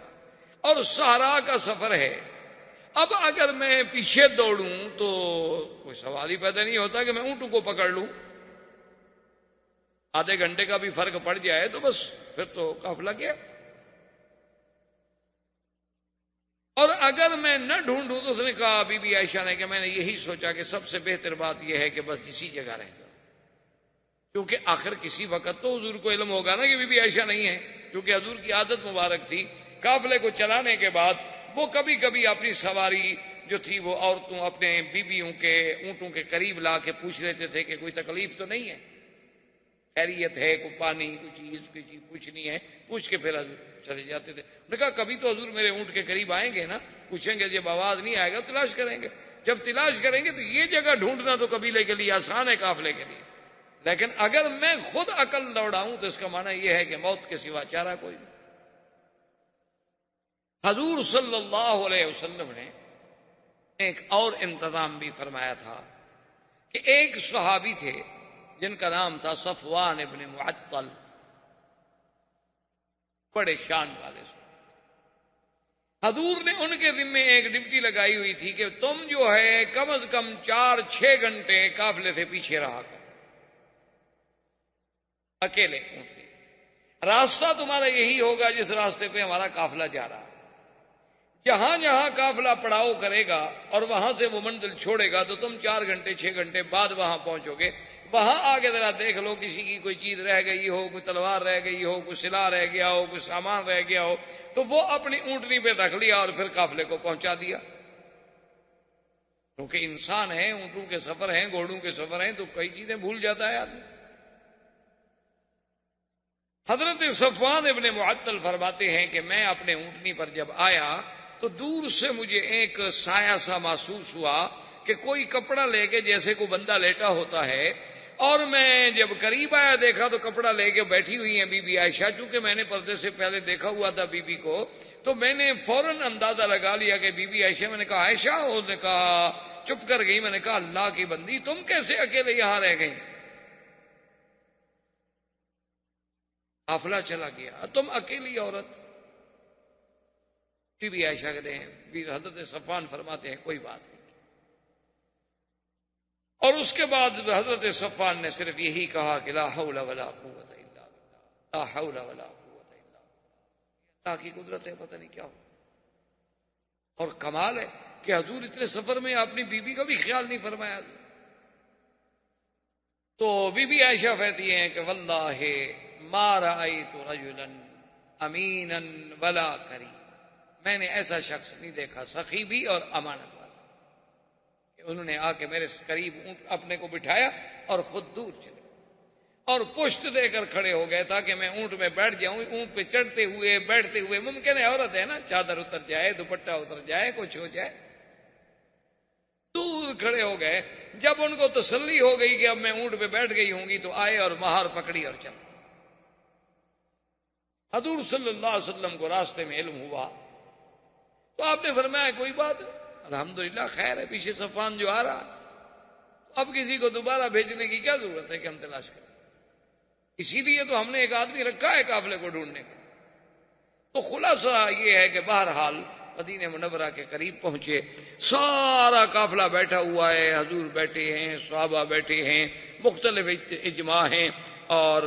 اور صحرا کا سفر ہے، اب اگر میں پیچھے دوڑوں تو کوئی سوال ہی پیدا نہیں ہوتا کہ میں اونٹوں کو پکڑ لوں، آدھے گھنٹے کا بھی فرق پڑ جائے تو بس پھر تو قافلہ گیا. اور اگر میں نہ ڈھونڈوں تو اس نے کہا بی بی عائشہ نے کہ میں نے یہی سوچا کہ سب سے بہتر بات یہ ہے کہ بس اسی جگہ رہ جاؤ، کیونکہ آخر کسی وقت تو حضور کو علم ہوگا نا کہ بی بی عائشہ نہیں ہے. کیونکہ حضور کی عادت مبارک تھی قافلے کو چلانے کے بعد وہ کبھی کبھی اپنی سواری جو تھی وہ عورتوں اپنے بیویوں کے اونٹوں کے قریب لا کے پوچھ لیتے تھے کہ کوئی تکلیف تو نہیں ہے، خیریت ہے، کوئی پانی کوئی چیز پوچھنی ہے، پوچھ کے پھر حضور چلے جاتے تھے. نے کہا کبھی تو حضور میرے اونٹ کے قریب آئیں گے نا، پوچھیں گے، جب آواز نہیں آئے گا تلاش کریں گے، جب تلاش کریں گے تو یہ جگہ ڈھونڈنا تو قبیلے کے لیے آسان ہے، قافلے کے لیے. لیکن اگر میں خود عقل دوڑاؤں تو اس کا معنی یہ ہے کہ موت کے سوا چارہ کوئی نہیں. حضور صلی اللہ علیہ وسلم نے ایک اور انتظام بھی فرمایا تھا کہ ایک صحابی تھے جن کا نام تھا صفوان ابن معطل، بڑے شان والے سے، حضور نے ان کے ذمے ایک ڈپٹی لگائی ہوئی تھی کہ تم جو ہے کم از کم 4-6 گھنٹے قافلے سے پیچھے رہا کرو، اکیلے اونٹنی، راستہ تمہارا یہی ہوگا جس راستے پہ ہمارا قافلہ جا رہا ہے، جہاں جہاں قافلہ پڑاؤ کرے گا اور وہاں سے وہ منزل چھوڑے گا تو تم 4-6 گھنٹے بعد وہاں پہنچو گے، وہاں آگے ذرا دیکھ لو کسی کی کوئی چیز رہ گئی ہو، کوئی تلوار رہ گئی ہو، کوئی سلاح رہ گیا ہو، کوئی سامان رہ گیا ہو، تو وہ اپنی اونٹنی پہ رکھ لیا اور پھر قافلے کو پہنچا دیا، کیونکہ انسان ہے، اونٹوں کے سفر ہیں، گھوڑوں کے سفر ہیں، تو کئی چیزیں بھول جاتا ہے آدمی۔ حضرت صفوان ابن معطل فرماتے ہیں کہ میں اپنے اونٹنی پر جب آیا تو دور سے مجھے ایک سایہ سا محسوس ہوا کہ کوئی کپڑا لے کے جیسے کوئی بندہ لیٹا ہوتا ہے، اور میں جب قریب آیا دیکھا تو کپڑا لے کے بیٹھی ہوئی ہیں بی بی عائشہ، چونکہ میں نے پردے سے پہلے دیکھا ہوا تھا بی بی کو، تو میں نے فوراً اندازہ لگا لیا کہ بی بی عائشہ، میں نے کہا عائشہ، انہوں نے کہا چپ کر گئی، میں نے کہا اللہ کی بندی تم کیسے اکیلے یہاں رہ گئی؟ قافلہ چلا گیا، تم اکیلی عورت؟ بی بی عائشہ کہتے ہیں، حضرت صفوان فرماتے ہیں کوئی بات نہیں، اور اس کے بعد حضرت صفوان نے صرف یہی کہا کہ لا حول ولا قوت الا باللہ، لا حول ولا قوت الا باللہ، اللہ کی قدرت ہے، پتہ نہیں کیا ہو۔ اور کمال ہے کہ حضور اتنے سفر میں اپنی بیوی کا بھی خیال نہیں فرمایا۔ تو بی بی عائشہ کہتی ہیں کہ واللہ ما رأیت رجلا امینا ولا کریم، میں نے ایسا شخص نہیں دیکھا سخی بھی اور امانت والا کہ انہوں نے آ کے میرے قریب اونٹ اپنے کو بٹھایا اور خود دور چلے اور پشت دے کر کھڑے ہو گئے تاکہ میں اونٹ میں بیٹھ جاؤں، اونٹ پہ چڑھتے ہوئے بیٹھتے ہوئے، ممکن ہے عورت ہے نا، چادر اتر جائے، دوپٹہ اتر جائے، کچھ ہو جائے، دور کھڑے ہو گئے۔ جب ان کو تسلی ہو گئی کہ اب میں اونٹ پہ بیٹھ گئی ہوں گی تو آئے اور مہار پکڑی اور چل۔ حضور صلی اللہ علیہ وسلم کو راستے میں علم ہوا تو آپ نے فرمایا کوئی بات نہیں، الحمدللہ خیر ہے، پیچھے صفوان جو آ رہا، تو اب کسی کو دوبارہ بھیجنے کی کیا ضرورت ہے کہ ہم تلاش کریں، اسی لیے تو ہم نے ایک آدمی رکھا ہے قافلے کو ڈھونڈنے کا۔ تو خلاصہ یہ ہے کہ بہرحال مدینہ منورہ کے قریب پہنچے، سارا قافلہ بیٹھا ہوا ہے، حضور بیٹھے ہیں، صحابہ بیٹھے ہیں، مختلف اجماع ہیں، اور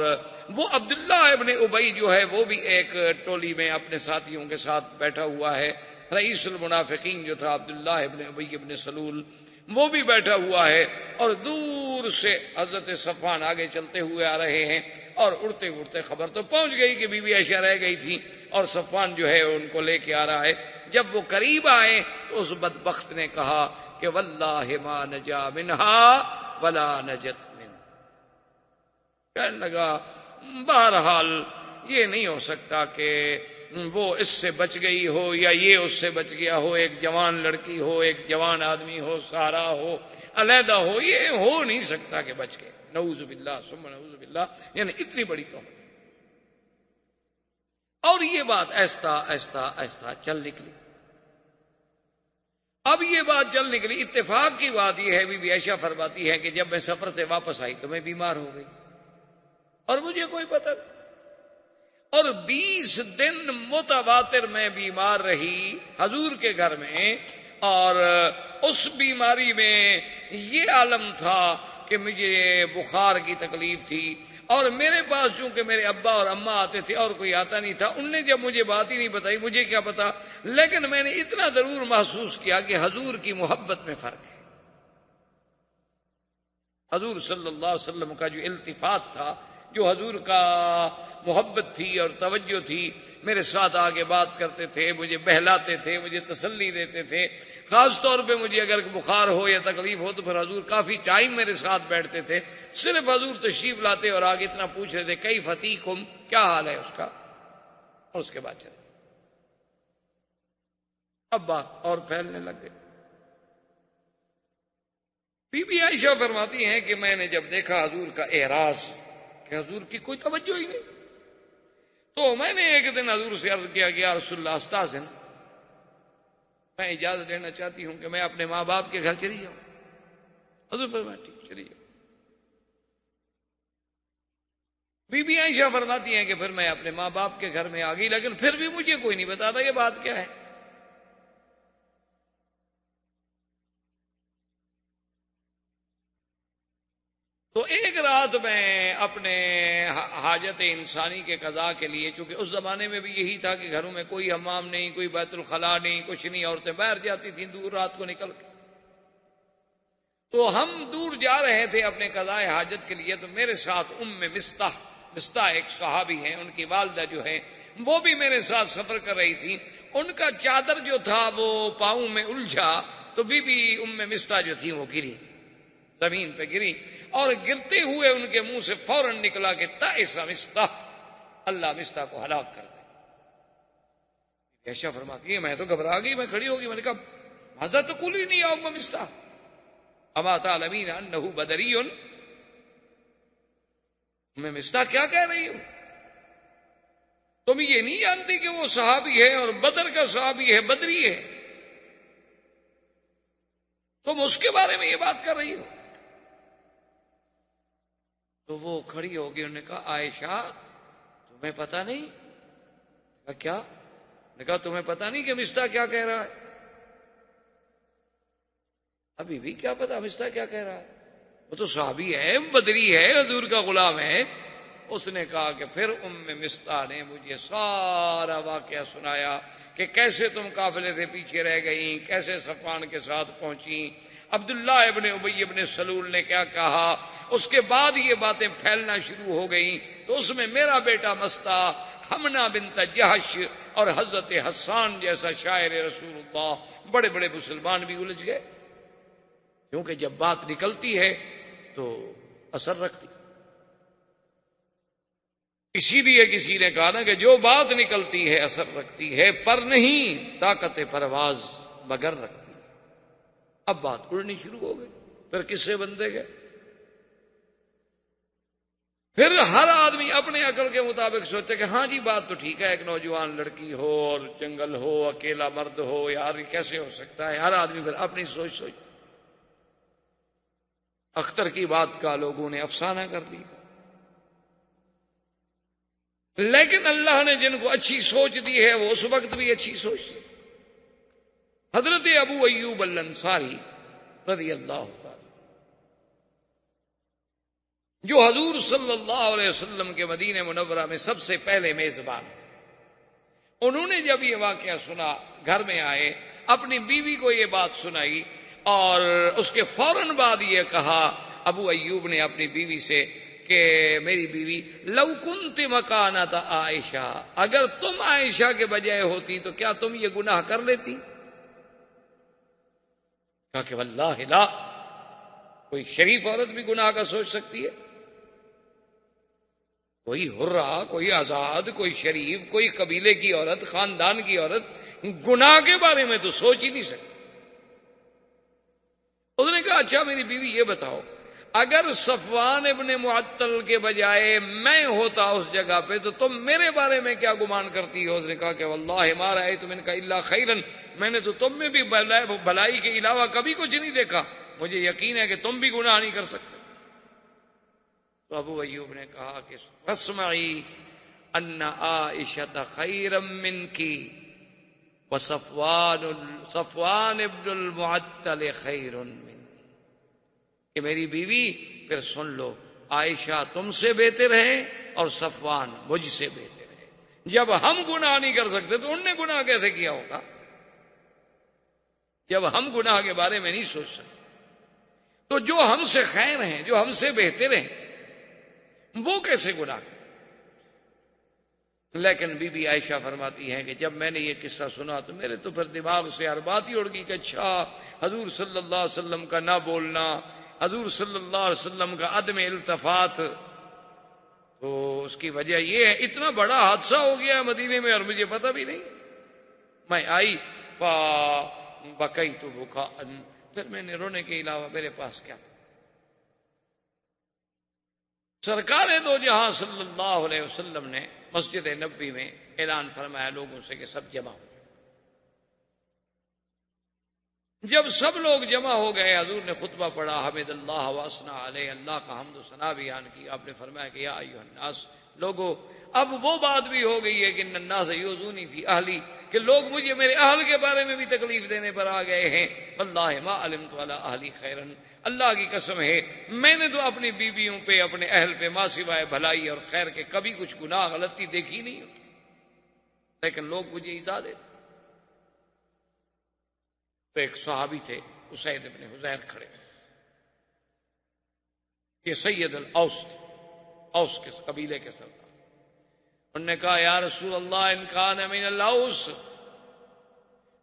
وہ عبداللہ ابن ابی جو ہے وہ بھی ایک ٹولی میں اپنے ساتھیوں کے ساتھ بیٹھا ہوا ہے، رئیس المنافقین جو تھا عبداللہ ابن ابی ابن سلول وہ بھی بیٹھا ہوا ہے، اور دور سے حضرت صفوان آگے چلتے ہوئے آ رہے ہیں، اور اڑتے اڑتے خبر تو پہنچ گئی کہ بی بی عائشہ رہ گئی تھی اور صفوان جو ہے ان کو لے کے آ رہا ہے۔ جب وہ قریب آئے تو اس بدبخت نے کہا کہ واللہ ما نجا منہا ولا نجت من، کہنے لگا بہرحال یہ نہیں ہو سکتا کہ وہ اس سے بچ گئی ہو یا یہ اس سے بچ گیا ہو، ایک جوان لڑکی ہو، ایک جوان آدمی ہو، سارا ہو، علیحدہ ہو، یہ ہو نہیں سکتا کہ بچ گئے، نعوذ باللہ ثم نعوذ باللہ، یعنی اتنی بڑی تہمت۔ اور یہ بات آہستہ آہستہ آہستہ چل نکلی۔ اب یہ بات چل نکلی، اتفاق کی بات یہ ہے، بی بی عائشہ فرماتی ہے کہ جب میں سفر سے واپس آئی تو میں بیمار ہو گئی اور مجھے کوئی پتہ نہیں، اور 20 دن متواتر میں بیمار رہی حضور کے گھر میں، اور اس بیماری میں یہ عالم تھا کہ مجھے بخار کی تکلیف تھی، اور میرے پاس چونکہ میرے ابا اور اماں آتے تھے اور کوئی آتا نہیں تھا، ان نے جب مجھے بات ہی نہیں بتائی، مجھے کیا پتا، لیکن میں نے اتنا ضرور محسوس کیا کہ حضور کی محبت میں فرق ہے۔ حضور صلی اللہ علیہ وسلم کا جو التفات تھا، جو حضور کا محبت تھی اور توجہ تھی، میرے ساتھ آگے بات کرتے تھے، مجھے بہلاتے تھے، مجھے تسلی دیتے تھے، خاص طور پہ مجھے اگر بخار ہو یا تکلیف ہو تو پھر حضور کافی ٹائم میرے ساتھ بیٹھتے تھے، صرف حضور تشریف لاتے اور آگے اتنا پوچھ رہے تھے کیف فیکم، کیا حال ہے اس کا، اور اس کے بعد چلے۔ اب بات اور پھیلنے لگ گئی۔ بی بی عائشہ فرماتی ہیں کہ میں نے جب دیکھا حضور کا اعراض کہ حضور کی کوئی توجہ ہی نہیں، تو میں نے ایک دن حضور سے عرض کیا کہ یا رسول اللہ استاذن، میں اجازت لینا چاہتی ہوں کہ میں اپنے ماں باپ کے گھر چلی جاؤں۔ حضور فرمایا ٹھیک چلیے. بی بی عائشہ فرماتی ہیں کہ پھر میں اپنے ماں باپ کے گھر میں آ گئی، لیکن پھر بھی مجھے کوئی نہیں بتاتا یہ بات کیا ہے. تو ایک رات میں اپنے حاجت انسانی کے قضاء کے لیے، چونکہ اس زمانے میں بھی یہی تھا کہ گھروں میں کوئی حمام نہیں، کوئی بیت الخلاء نہیں، کچھ نہیں، عورتیں باہر جاتی تھیں دور رات کو نکل کے. تو ہم دور جا رہے تھے اپنے قضاء حاجت کے لیے، تو میرے ساتھ مستح ایک صحابی ہیں، ان کی والدہ جو ہے وہ بھی میرے ساتھ سفر کر رہی تھی. ان کا چادر جو تھا وہ پاؤں میں الجھا، تو بی بی مستح جو تھی وہ گری، زمین پہ گری، اور گرتے ہوئے ان کے منہ سے فوراً نکلا کہ تائس مستح، اللہ مستح کو ہلاک کر دے. عائشہ فرماتی ہے میں تو گھبرا گئی، میں کھڑی ہو گئی، میں نے کہا ماذا تقولین یا ام مستح اما تعلمین انہ بدری. میں مستح کیا کہہ رہی ہوں؟ تم یہ نہیں جانتی کہ وہ صحابی ہے اور بدر کا صحابی ہے، بدری ہے؟ تم اس کے بارے میں یہ بات کر رہی ہو؟ تو وہ کھڑی ہو گئی، انہوں نے کہا عائشہ تمہیں پتا نہیں؟ کیا؟ نے کہا تمہیں پتا نہیں کہ مستح کیا کہہ رہا ہے؟ ابھی بھی کیا پتا مستح کیا کہہ رہا ہے؟ وہ تو صحابی ہے، بدری ہے، حضور کا غلام ہے. اس نے کہا کہ پھر مستح نے مجھے سارا واقعہ سنایا کہ کیسے تم قافلے سے پیچھے رہ گئیں، کیسے صفوان کے ساتھ پہنچیں، عبداللہ ابن ابی ابن سلول نے کیا کہا. اس کے بعد یہ باتیں پھیلنا شروع ہو گئیں، تو اس میں میرا بیٹا مستح، حمنہ بنت جہش اور حضرت حسان جیسا شاعر رسول اللہ، بڑے بڑے مسلمان بھی الجھ گئے. کیونکہ جب بات نکلتی ہے تو اثر رکھتی. اسی لیے کسی نے کہا نا کہ جو بات نکلتی ہے اثر رکھتی ہے، پر نہیں طاقت پرواز مگر رکھتی. اب بات اڑنی شروع ہو گئی، پھر کس سے بندے گئے. پھر ہر آدمی اپنے عقل کے مطابق سوچتے کہ ہاں جی بات تو ٹھیک ہے، ایک نوجوان لڑکی ہو اور جنگل ہو، اکیلا مرد ہو، یار یہ کیسے ہو سکتا ہے. ہر آدمی پھر اپنی سوچ. اختر کی بات کا لوگوں نے افسانہ کر دیا. لیکن اللہ نے جن کو اچھی سوچ دی ہے وہ اس وقت بھی اچھی سوچ دی. حضرت ابو ایوب الانصاری رضی اللہ تعالی، جو حضور صلی اللہ علیہ وسلم کے مدینہ منورہ میں سب سے پہلے میزبان ہیں، انہوں نے جب یہ واقعہ سنا گھر میں آئے، اپنی بیوی کو یہ بات سنائی، اور اس کے فوراً بعد یہ کہا ابو ایوب نے اپنی بیوی سے کہ میری بیوی لو کنت مکانت عائشہ، اگر تم عائشہ کے بجائے ہوتی تو کیا تم یہ گناہ کر لیتی؟ کہا کہ واللہ لا، کوئی شریف عورت بھی گناہ کا سوچ سکتی ہے؟ کوئی حرہ، کوئی آزاد، کوئی شریف، کوئی قبیلے کی عورت، خاندان کی عورت گناہ کے بارے میں تو سوچ ہی نہیں سکتی. اس نے کہا اچھا میری بیوی یہ بتاؤ، اگر صفوان ابن معطل کے بجائے میں ہوتا اس جگہ پہ تو تم میرے بارے میں کیا گمان کرتی ہو؟ اس نے کہا کہ واللہ ما رأیت منک الا خیرا، میں نے تو تم میں بھی بھلائی کے علاوہ کبھی کچھ نہیں دیکھا، مجھے یقین ہے کہ تم بھی گناہ نہیں کر سکتے. تو ابو ایوب نے کہا کہ فاسمعی ان عائشہ خیرا منک وصفوان ابن المعطل خیر منی، کہ میری بیوی پھر سن لو، عائشہ تم سے بہتر ہے اور صفوان مجھ سے بہتر ہے. جب ہم گناہ نہیں کر سکتے تو ان نے گناہ کیسے کیا ہوگا؟ جب ہم گناہ کے بارے میں نہیں سوچ سکتے تو جو ہم سے خیر ہیں، جو ہم سے بہتر ہیں، وہ کیسے گناہ کریں؟ لیکن بی بی عائشہ فرماتی ہیں کہ جب میں نے یہ قصہ سنا تو میرے تو پھر دماغ سے ہر بات ہی اڑ گئی کہ اچھا حضور صلی اللہ علیہ وسلم کا نہ بولنا، حضور صلی اللہ علیہ وسلم کا عدم التفات، تو اس کی وجہ یہ ہے اتنا بڑا حادثہ ہو گیا ہے مدینے میں اور مجھے پتہ بھی نہیں. میں آئی فبکیت بکاء، پھر میں نے رونے کے علاوہ میرے پاس کیا تھا. سرکار دو جہاں صلی اللہ علیہ وسلم نے مسجد نبوی میں اعلان فرمایا لوگوں سے کہ سب جمع ہو. جب سب لوگ جمع ہو گئے، حضور نے خطبہ پڑھا، حمد اللہ واسنا علیہ، اللہ کا حمد و ثنا بیان کی. آپ نے فرمایا کہ یا ایھا الناس، لوگوں، اب وہ بات بھی ہو گئی ہے کہ ان الناس یؤذونی فی اہلی، کہ لوگ مجھے میرے اہل کے بارے میں بھی تکلیف دینے پر آ گئے ہیں. واللہ ما علمت علی اہلی خیرا، اللہ کی قسم ہے میں نے تو اپنی بیویوں پہ، اپنے اہل پہ ماں سوائے بھلائی اور خیر کے کبھی کچھ گناہ غلطی دیکھی نہیں ہوتی، لیکن لوگ مجھے ایذا دیتے. تو ایک صحابی تھے اسید ابن حضیر کھڑے، یہ سید الاوس، اوس کے قبیلے کے سردار. انہوں نے کہا یا رسول اللہ ان کان من الاوس،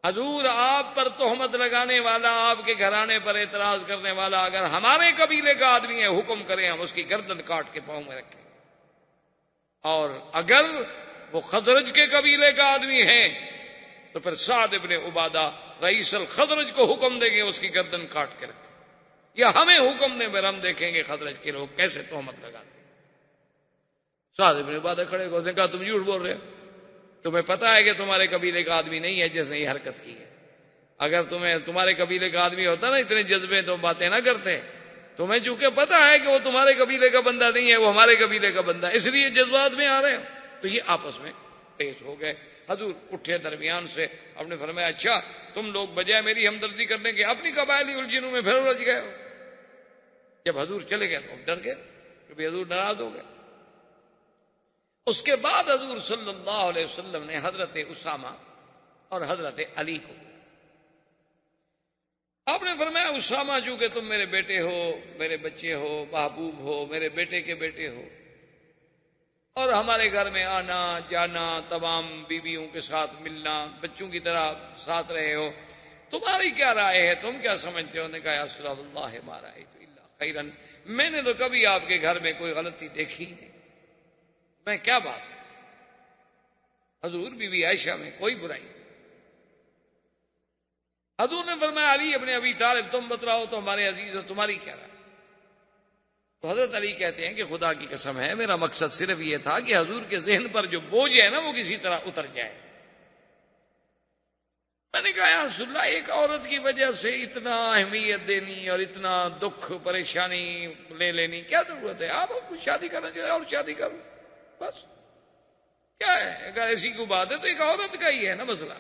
حضور آپ پر تہمت لگانے والا، آپ کے گھرانے پر اعتراض کرنے والا اگر ہمارے قبیلے کا آدمی ہے، حکم کریں ہم اس کی گردن کاٹ کے پاؤں میں رکھیں، اور اگر وہ خزرج کے قبیلے کا آدمی ہے تو پھر سعد ابن عبادہ رئیس الخزرج کو حکم دیں گے اس کی گردن کاٹ کے رکھیں، یا ہمیں حکم دیں، پھر ہم دیکھیں گے خزرج کے لوگ کیسے تہمت لگاتے ہیں. سعد ابن عبادہ کھڑے کو، اس نے کہا تم جھوٹ بول رہے ہو، تمہیں پتا ہے کہ تمہارے قبیلے کا آدمی نہیں ہے جس نے یہ حرکت کی ہے. اگر تمہارے قبیلے کا آدمی ہوتا نا اتنے جذبے تو باتیں نہ کرتے. تمہیں چونکہ پتا ہے کہ وہ تمہارے قبیلے کا بندہ نہیں ہے، وہ ہمارے قبیلے کا بندہ، اس لیے جذبات میں آ رہے ہیں. تو یہ آپس میں تیز ہو گئے. حضور اٹھے درمیان سے، آپ نے فرمایا اچھا تم لوگ بجائے میری ہمدردی کرنے کے اپنی قبائلی الجھنوں میں پھر الجھ گئے ہو. جب حضور چلے گئے تو ڈر گئے، کیونکہ حضور ناراض ہو گئے. اس کے بعد حضور صلی اللہ علیہ وسلم نے حضرت اسامہ اور حضرت علی کو، آپ نے فرمایا اسامہ چونکہ تم میرے بیٹے ہو، میرے بچے ہو، محبوب ہو، میرے بیٹے کے بیٹے ہو، اور ہمارے گھر میں آنا جانا، تمام بیویوں کے ساتھ ملنا، بچوں کی طرح ساتھ رہے ہو، تمہاری کیا رائے ہے، تم کیا سمجھتے ہو؟ نے کہا یا رسول اللہ ما رأیت الا خیرا، میں نے تو کبھی آپ کے گھر میں کوئی غلطی دیکھی نہیں، میں کیا بات ہے حضور، بی بی عائشہ میں کوئی برائی نہیں. حضور نے فرمایا علی ابن ابی طالب تم بتلاؤ تو ہمارے عزیز ہو، تمہاری کیا رائے؟ تو حضرت علی کہتے ہیں کہ خدا کی قسم ہے میرا مقصد صرف یہ تھا کہ حضور کے ذہن پر جو بوجھ ہے نا وہ کسی طرح اتر جائے. میں نے کہا یا رسول اللہ ایک عورت کی وجہ سے اتنا اہمیت دینی اور اتنا دکھ پریشانی لے لینی کیا ضرورت ہے؟ آپ کچھ شادی کرنا چاہیے اور شادی کر لو، بس کیا ہے؟ اگر ایسی کوئی بات ہے تو ایک عورت کا ہی ہے نا مسئلہ.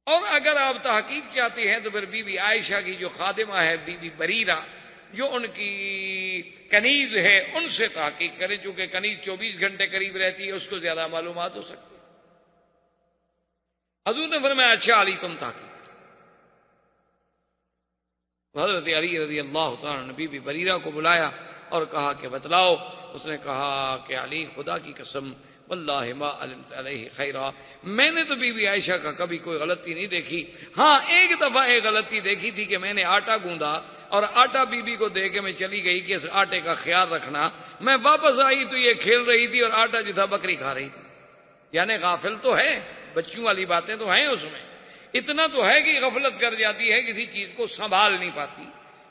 اور اگر آپ تحقیق چاہتے ہیں تو پھر بی بی عائشہ کی جو خادمہ ہے بی بی بریرہ، جو ان کی کنیز ہے، ان سے تحقیق کریں، چونکہ کنیز 24 گھنٹے قریب رہتی ہے، اس کو زیادہ معلومات ہو سکتی ہے. حضور نے فرمایا اچھا علی تم تحقیق. حضرت علی رضی اللہ تعالیٰ نے بی بی بریرہ کو بلایا اور کہا کہ بتلاؤ. اس نے کہا کہ علی خدا کی قسم واللہ ما علمت علیہ خیرا، میں نے تو بی بی عائشہ کا کبھی کوئی غلطی نہیں دیکھی. ہاں ایک دفعہ ایک غلطی دیکھی تھی کہ میں نے آٹا گوندا اور آٹا بی بی کو دے کے میں چلی گئی کہ اس آٹے کا خیال رکھنا. میں واپس آئی تو یہ کھیل رہی تھی اور آٹا جو تھا بکری کھا رہی تھی. یعنی غافل تو ہے، بچیوں والی باتیں تو ہیں اس میں، اتنا تو ہے کہ غفلت کر جاتی ہے، کسی چیز کو سنبھال نہیں پاتی،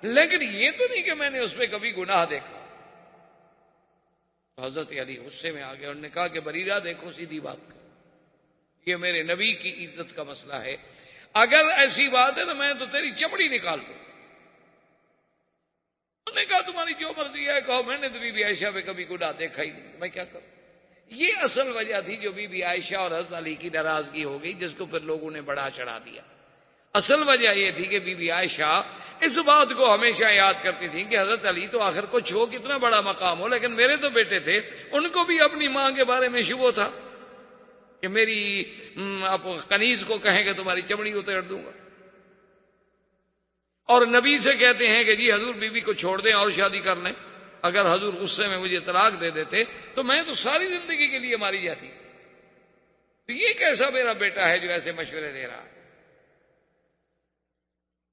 لیکن یہ تو نہیں کہ میں نے اس پہ کبھی گناہ دیکھا. حضرت علی غصے میں آ گئے، انہوں نے کہا کہ بریرہ دیکھو سیدھی بات کر، یہ میرے نبی کی عزت کا مسئلہ ہے، اگر ایسی بات ہے تو میں تو تیری چمڑی نکال دوں. انہوں نے کہا تمہاری جو مرضی ہے کہو، میں نے تو بی بی عائشہ پہ کبھی گناہ دیکھا ہی نہیں، میں کیا کروں. یہ اصل وجہ تھی جو بی بی عائشہ اور حضرت علی کی ناراضگی ہو گئی، جس کو پھر لوگوں نے بڑا چڑھا دیا. اصل وجہ یہ تھی کہ بی بی عائشہ اس بات کو ہمیشہ یاد کرتی تھی کہ حضرت علی تو آخر کچھ ہو، کتنا بڑا مقام ہو، لیکن میرے تو بیٹے تھے، ان کو بھی اپنی ماں کے بارے میں شبہ تھا کہ میری کنیز کو کہیں کہ تمہاری چمڑی اتار دوں گا. اور نبی سے کہتے ہیں کہ جی حضور بی بی کو چھوڑ دیں اور شادی کر لیں. اگر حضور غصے میں مجھے طلاق دے دیتے تو میں تو ساری زندگی کے لیے ماری جاتی. تو یہ کیسا میرا بیٹا ہے جو ایسے مشورے دے رہا ہے.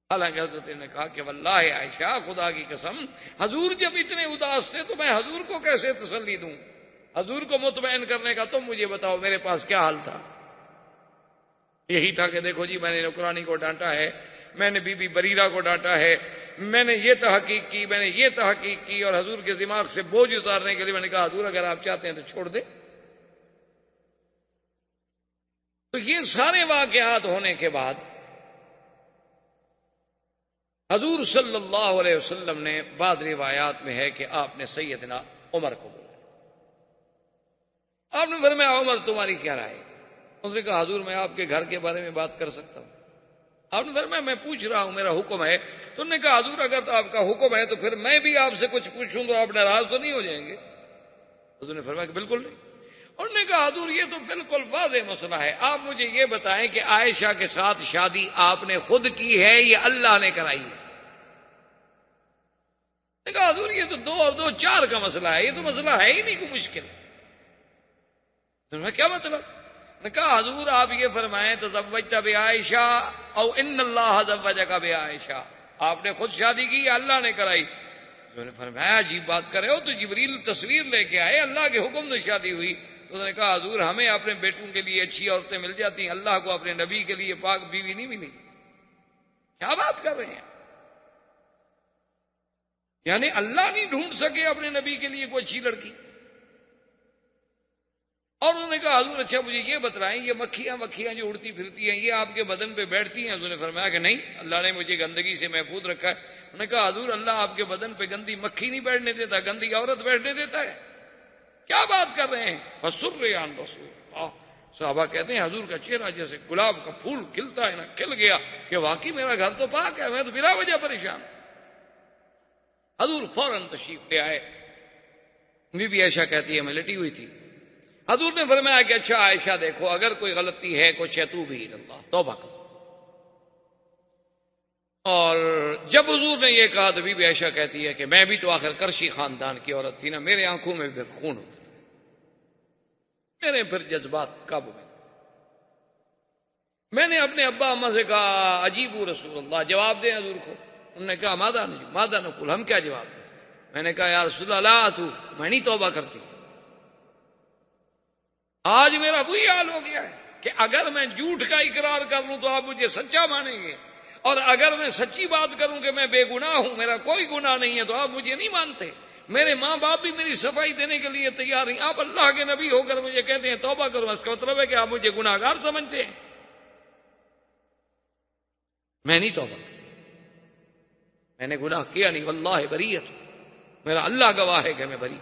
حالانکہ حضرت نے کہا کہ واللہ عائشہ خدا کی قسم حضور جب اتنے اداس تھے تو میں حضور کو کیسے تسلی دوں؟ حضور کو مطمئن کرنے کا تم مجھے بتاؤ میرے پاس کیا حال تھا. یہی تھا کہ دیکھو جی میں نے نوکرانی کو ڈانٹا ہے، میں نے بی بی بریرہ کو ڈانٹا ہے، میں نے یہ تحقیق کی، میں نے یہ تحقیق کی، اور حضور کے دماغ سے بوجھ اتارنے کے لیے میں نے کہا حضور اگر آپ چاہتے ہیں تو چھوڑ دیں. تو یہ سارے واقعات ہونے کے بعد حضور صلی اللہ علیہ وسلم نے بعض روایات میں ہے کہ آپ نے سیدنا عمر کو بلایا. آپ نے فرمایا عمر تمہاری کیا رائے؟ اس نے کہا حضور میں آپ کے گھر کے بارے میں بات کر سکتا ہوں. آپ نے فرمایا میں پوچھ رہا ہوں، میرا حکم ہے. تو انہوں نے کہا حضور اگر تو آپ کا حکم ہے تو پھر میں بھی آپ سے کچھ پوچھوں تو آپ ناراض تو نہیں ہو جائیں گے؟ حضور نے فرمایا کہ بالکل نہیں. انہوں نے کہا حضور یہ تو بالکل واضح مسئلہ ہے، آپ مجھے یہ بتائیں کہ عائشہ کے ساتھ شادی آپ نے خود کی ہے یا اللہ نے کرائی ہے؟ نے کہا حضور یہ تو 2 اور 2 4 کا مسئلہ ہے، یہ تو مسئلہ ہے ہی نہیں کوئی مشکل. کیا مطلب؟ نے کہا حضور آپ یہ فرمائیں تزوجت بعائشہ او ان اللہ زوجک بعائشہ، آپ نے خود شادی کی یا اللہ نے کرائی؟ انہوں نے فرمایا عجیب بات کر رہے ہو، تو جبریل تصویر لے کے آئے، اللہ کے حکم سے شادی ہوئی. تو انہوں نے کہا حضور ہمیں اپنے بیٹوں کے لیے اچھی عورتیں مل جاتی ہیں، اللہ کو اپنے نبی کے لیے پاک بیوی نہیں ملی. کیا بات کر رہے ہیں؟ یعنی اللہ نہیں ڈھونڈ سکے اپنے نبی کے لیے کوئی اچھی لڑکی؟ اور انہوں نے کہا حضور اچھا مجھے یہ بتلائیں یہ مکھیاں جو اڑتی پھرتی ہیں یہ آپ کے بدن پہ بیٹھتی ہیں؟ حضور نے فرمایا کہ نہیں، اللہ نے مجھے گندگی سے محفوظ رکھا ہے. انہوں نے کہا حضور اللہ آپ کے بدن پہ گندی مکھی نہیں بیٹھنے دیتا، گندی عورت بیٹھنے دیتا ہے؟ کیا بات کر رہے ہیں؟ فسر عن رسول اللہ. صحابہ کہتے ہیں حضور کا چہرہ جیسے گلاب کا پھول کھلتا ہے نا، کھل گیا کہ واقعی میرا گھر تو پاک ہے، میں تو بلا وجہ پریشان. حضور فوراً تشریف لے آئے. بی بی عائشہ کہتی ہے میں لیٹی ہوئی تھی. حضور نے فرمایا کہ اچھا عائشہ دیکھو اگر کوئی غلطی ہے کچھ ہے تو بھی اللہ توبہ کرو. اور جب حضور نے یہ کہا تو بی بی عائشہ کہتی ہے کہ میں بھی تو آخر کرشی خاندان کی عورت تھی نا، میرے آنکھوں میں بھی خون ہوتا، میرے پھر جذبات قابو میں نے اپنے ابا اماں سے کہا عجیب رسول اللہ جواب دیں حضور کو. انہوں نے کہا ماذا نقول، ہم کیا جواب دیں؟ میں نے کہا یا رسول اللہ تو میں نہیں توبہ کرتی. آج میرا وہی حال ہو گیا ہے کہ اگر میں جھوٹ کا اقرار کر لوں تو آپ مجھے سچا مانیں گے، اور اگر میں سچی بات کروں کہ میں بے گناہ ہوں، میرا کوئی گناہ نہیں ہے، تو آپ مجھے نہیں مانتے. میرے ماں باپ بھی میری صفائی دینے کے لیے تیار نہیں، آپ اللہ کے نبی ہو کر مجھے کہتے ہیں توبہ کرو، اس کا مطلب ہے کہ آپ مجھے گناہ گار سمجھتے ہیں. میں نہیں توبہ کی، میں نے گناہ کیا نہیں، واللہ بریۃ، میرا اللہ گواہ ہے کہ میں بری.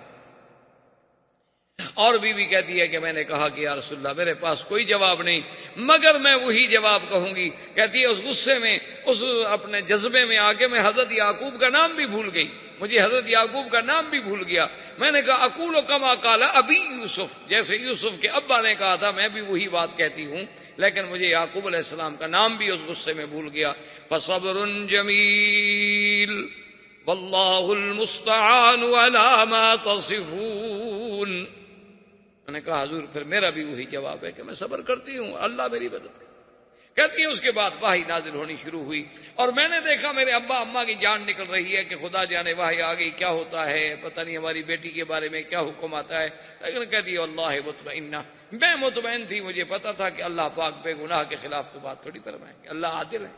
اور بیوی کہتی ہے کہ میں نے کہا کہ یا رسول اللہ میرے پاس کوئی جواب نہیں مگر میں وہی جواب کہوں گی. کہتی ہے اس غصے میں، اس اپنے جذبے میں آ کے میں حضرت یعقوب کا نام بھی بھول گئی، مجھے حضرت یعقوب کا نام بھی بھول گیا. میں نے کہا اقول کما قال ابی یوسف، جیسے یوسف کے ابا نے کہا تھا میں بھی وہی بات کہتی ہوں، لیکن مجھے یعقوب علیہ السلام کا نام بھی اس غصے میں بھول گیا. فصبر جمیل واللہ المستعان علی ما تصفون. میں نے کہا حضور پھر میرا بھی وہی جواب ہے کہ میں صبر کرتی ہوں، اللہ میری مدد کرے. کہتی ہے اس کے بعد وحی نازل ہونی شروع ہوئی اور میں نے دیکھا میرے ابا اماں کی جان نکل رہی ہے کہ خدا جانے وحی آ گئی، کیا ہوتا ہے پتہ نہیں، ہماری بیٹی کے بارے میں کیا حکم آتا ہے. لیکن کہتی ہے اللہ مطمئنہ، میں مطمئن تھی، مجھے پتا تھا کہ اللہ پاک بے گناہ کے خلاف تو بات تھوڑی فرمائیں گے، اللہ عادل ہے.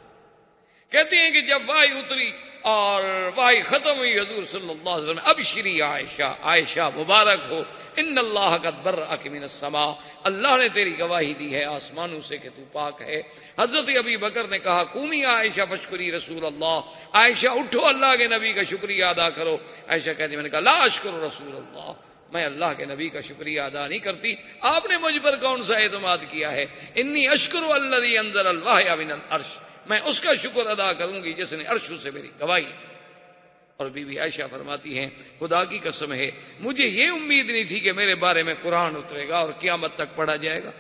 کہتی ہیں کہ جب وحی اتری اور وحی ختم ہوئی حضور صلی اللہ علیہ وسلم ابشری عائشہ، عائشہ مبارک ہو، ان اللہ قد برأک من السماء، اللہ نے تیری گواہی دی ہے آسمانوں سے کہ تو پاک ہے. حضرت ابی بکر نے کہا قومی عائشہ فشکری رسول اللہ، عائشہ اٹھو اللہ کے نبی کا شکریہ ادا کرو. عائشہ کہتی میں نے کہا لا اشکر رسول اللہ، میں اللہ کے نبی کا شکریہ ادا نہیں کرتی، آپ نے مجھ پر کون سا اعتماد کیا ہے. انی اشکر الذی انزل الوحی من العرش، میں اس کا شکر ادا کروں گی جس نے عرش سے میری گواہی دی. اور بی بی عائشہ فرماتی ہیں خدا کی قسم ہے مجھے یہ امید نہیں تھی کہ میرے بارے میں قرآن اترے گا اور قیامت تک پڑھا جائے گا.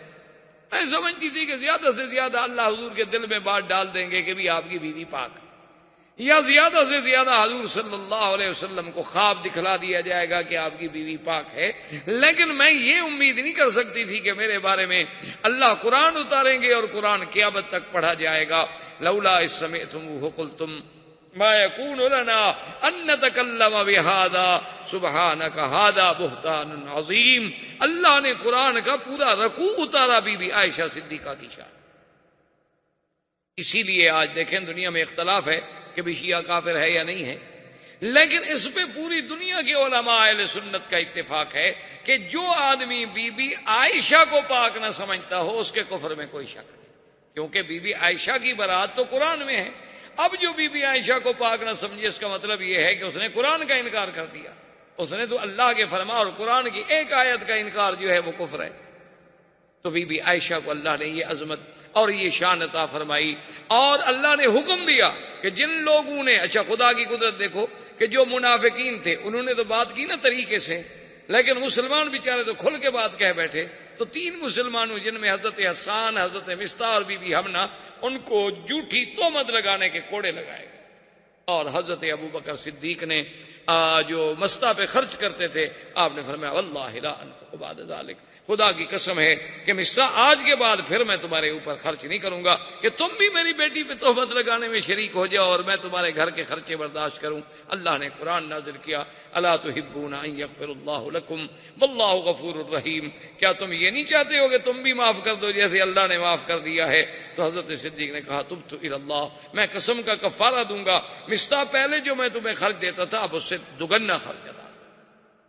میں سمجھتی تھی کہ زیادہ سے زیادہ اللہ حضور کے دل میں بات ڈال دیں گے کہ بھی آپ کی بیوی پاک، یا زیادہ سے زیادہ حضور صلی اللہ علیہ وسلم کو خواب دکھلا دیا جائے گا کہ آپ کی بیوی پاک ہے. لیکن میں یہ امید نہیں کر سکتی تھی کہ میرے بارے میں اللہ قرآن اتاریں گے اور قرآن قیامت تک پڑھا جائے گا. لولا اذ سمعتموہ قلتم ما یکون لنا ان نتکلم بہذا سبحانک ھذا بہتان عظیم. اللہ نے قرآن کا پورا رکوع اتارا بی بی عائشہ صدیقہ کی شان. اسی لیے آج دیکھیں دنیا میں اختلاف ہے کہ بھی شیعہ کافر ہے یا نہیں ہے، لیکن اس پہ پوری دنیا کے علماء اہل سنت کا اتفاق ہے کہ جو آدمی بی بی عائشہ کو پاک نہ سمجھتا ہو اس کے کفر میں کوئی شک نہیں، کیونکہ بی بی عائشہ کی برات تو قرآن میں ہے. اب جو بی بی عائشہ کو پاک نہ سمجھے اس کا مطلب یہ ہے کہ اس نے قرآن کا انکار کر دیا، اس نے تو اللہ کے فرما اور قرآن کی ایک آیت کا انکار جو ہے وہ کفر ہے۔ تو بی بی عائشہ کو اللہ نے یہ عظمت اور یہ شان عطا فرمائی، اور اللہ نے حکم دیا کہ جن لوگوں نے، اچھا خدا کی قدرت دیکھو کہ جو منافقین تھے انہوں نے تو بات کی نا طریقے سے، لیکن مسلمان بیچارے تو کھل کے بات کہہ بیٹھے۔ تو 3 مسلمانوں جن میں حضرت حسان، حضرت مصطح اور بی بی حمنہ، ان کو جھوٹی تہمت لگانے کے کوڑے لگائے گئے، اور حضرت ابو بکر صدیق نے جو مصطح پہ خرچ کرتے تھے، آپ نے فرمایا واللہ لا انفق بعد ذلك، خدا کی قسم ہے کہ مصطح آج کے بعد پھر میں تمہارے اوپر خرچ نہیں کروں گا کہ تم بھی میری بیٹی پہ تہمت لگانے میں شریک ہو جاؤ اور میں تمہارے گھر کے خرچے برداشت کروں۔ اللہ نے قرآن نازل کیا الا تحبون ان یغفر اللہ لکم واللہ غفور الرحیم، کیا تم یہ نہیں چاہتے ہو کہ تم بھی معاف کر دو جیسے اللہ نے معاف کر دیا ہے؟ تو حضرت صدیق نے کہا تبت الی اللہ، میں قسم کا کفارہ دوں گا، مصطح پہلے جو میں تمہیں خرچ دیتا تھا اب اس سے دگنا خرچ ادا۔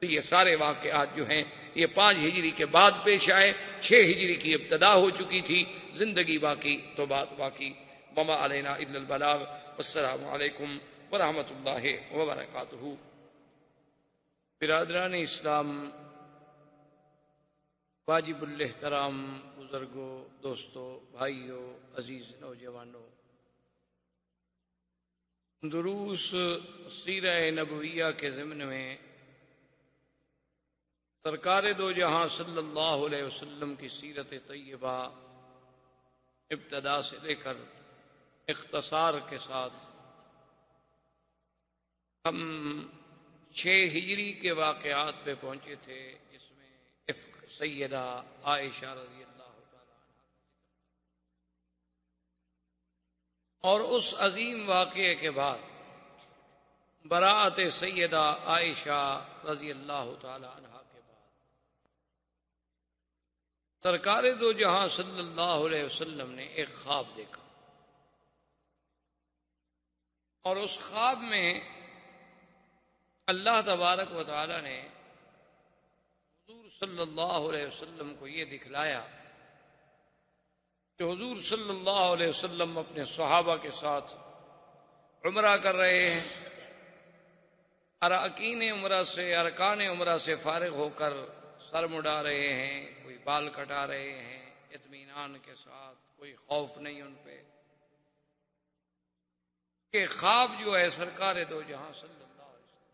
تو یہ سارے واقعات جو ہیں یہ 5 ہجری کے بعد پیش آئے، 6 ہجری کی ابتدا ہو چکی تھی، زندگی باقی تو بات باقی۔ وما علینا الا البلاغ، والسلام علیکم ورحمۃ اللہ وبرکاتہ۔ برادران اسلام، واجب الاحترام بزرگوں، دوستوں، بھائیوں، عزیز نوجوانوں، دروس سیرہ نبویہ کے ضمن میں سرکار دو جہاں صلی اللہ علیہ وسلم کی سیرت طیبہ ابتدا سے لے کر اختصار کے ساتھ ہم 6 ہجری کے واقعات پہ پہنچے تھے، جس میں افک سیدہ عائشہ رضی اللہ تعالی عنہ، اور اس عظیم واقعے کے بعد براءت سیدہ عائشہ رضی اللہ تعالی عنہ کے بعد سرکار دو جہاں صلی اللہ علیہ وسلم نے ایک خواب دیکھا، اور اس خواب میں اللہ تبارک و تعالی نے حضور صلی اللہ علیہ وسلم کو یہ دکھلایا کہ حضور صلی اللہ علیہ وسلم اپنے صحابہ کے ساتھ عمرہ کر رہے ہیں، اراکین عمرہ سے، ارکان عمرہ سے فارغ ہو کر سر مڈا رہے ہیں، کوئی بال کٹا رہے ہیں اطمینان کے ساتھ، کوئی خوف نہیں ان پہ، کہ خواب جو ہے سرکار دو جہاں صلی اللہ علیہ وسلم۔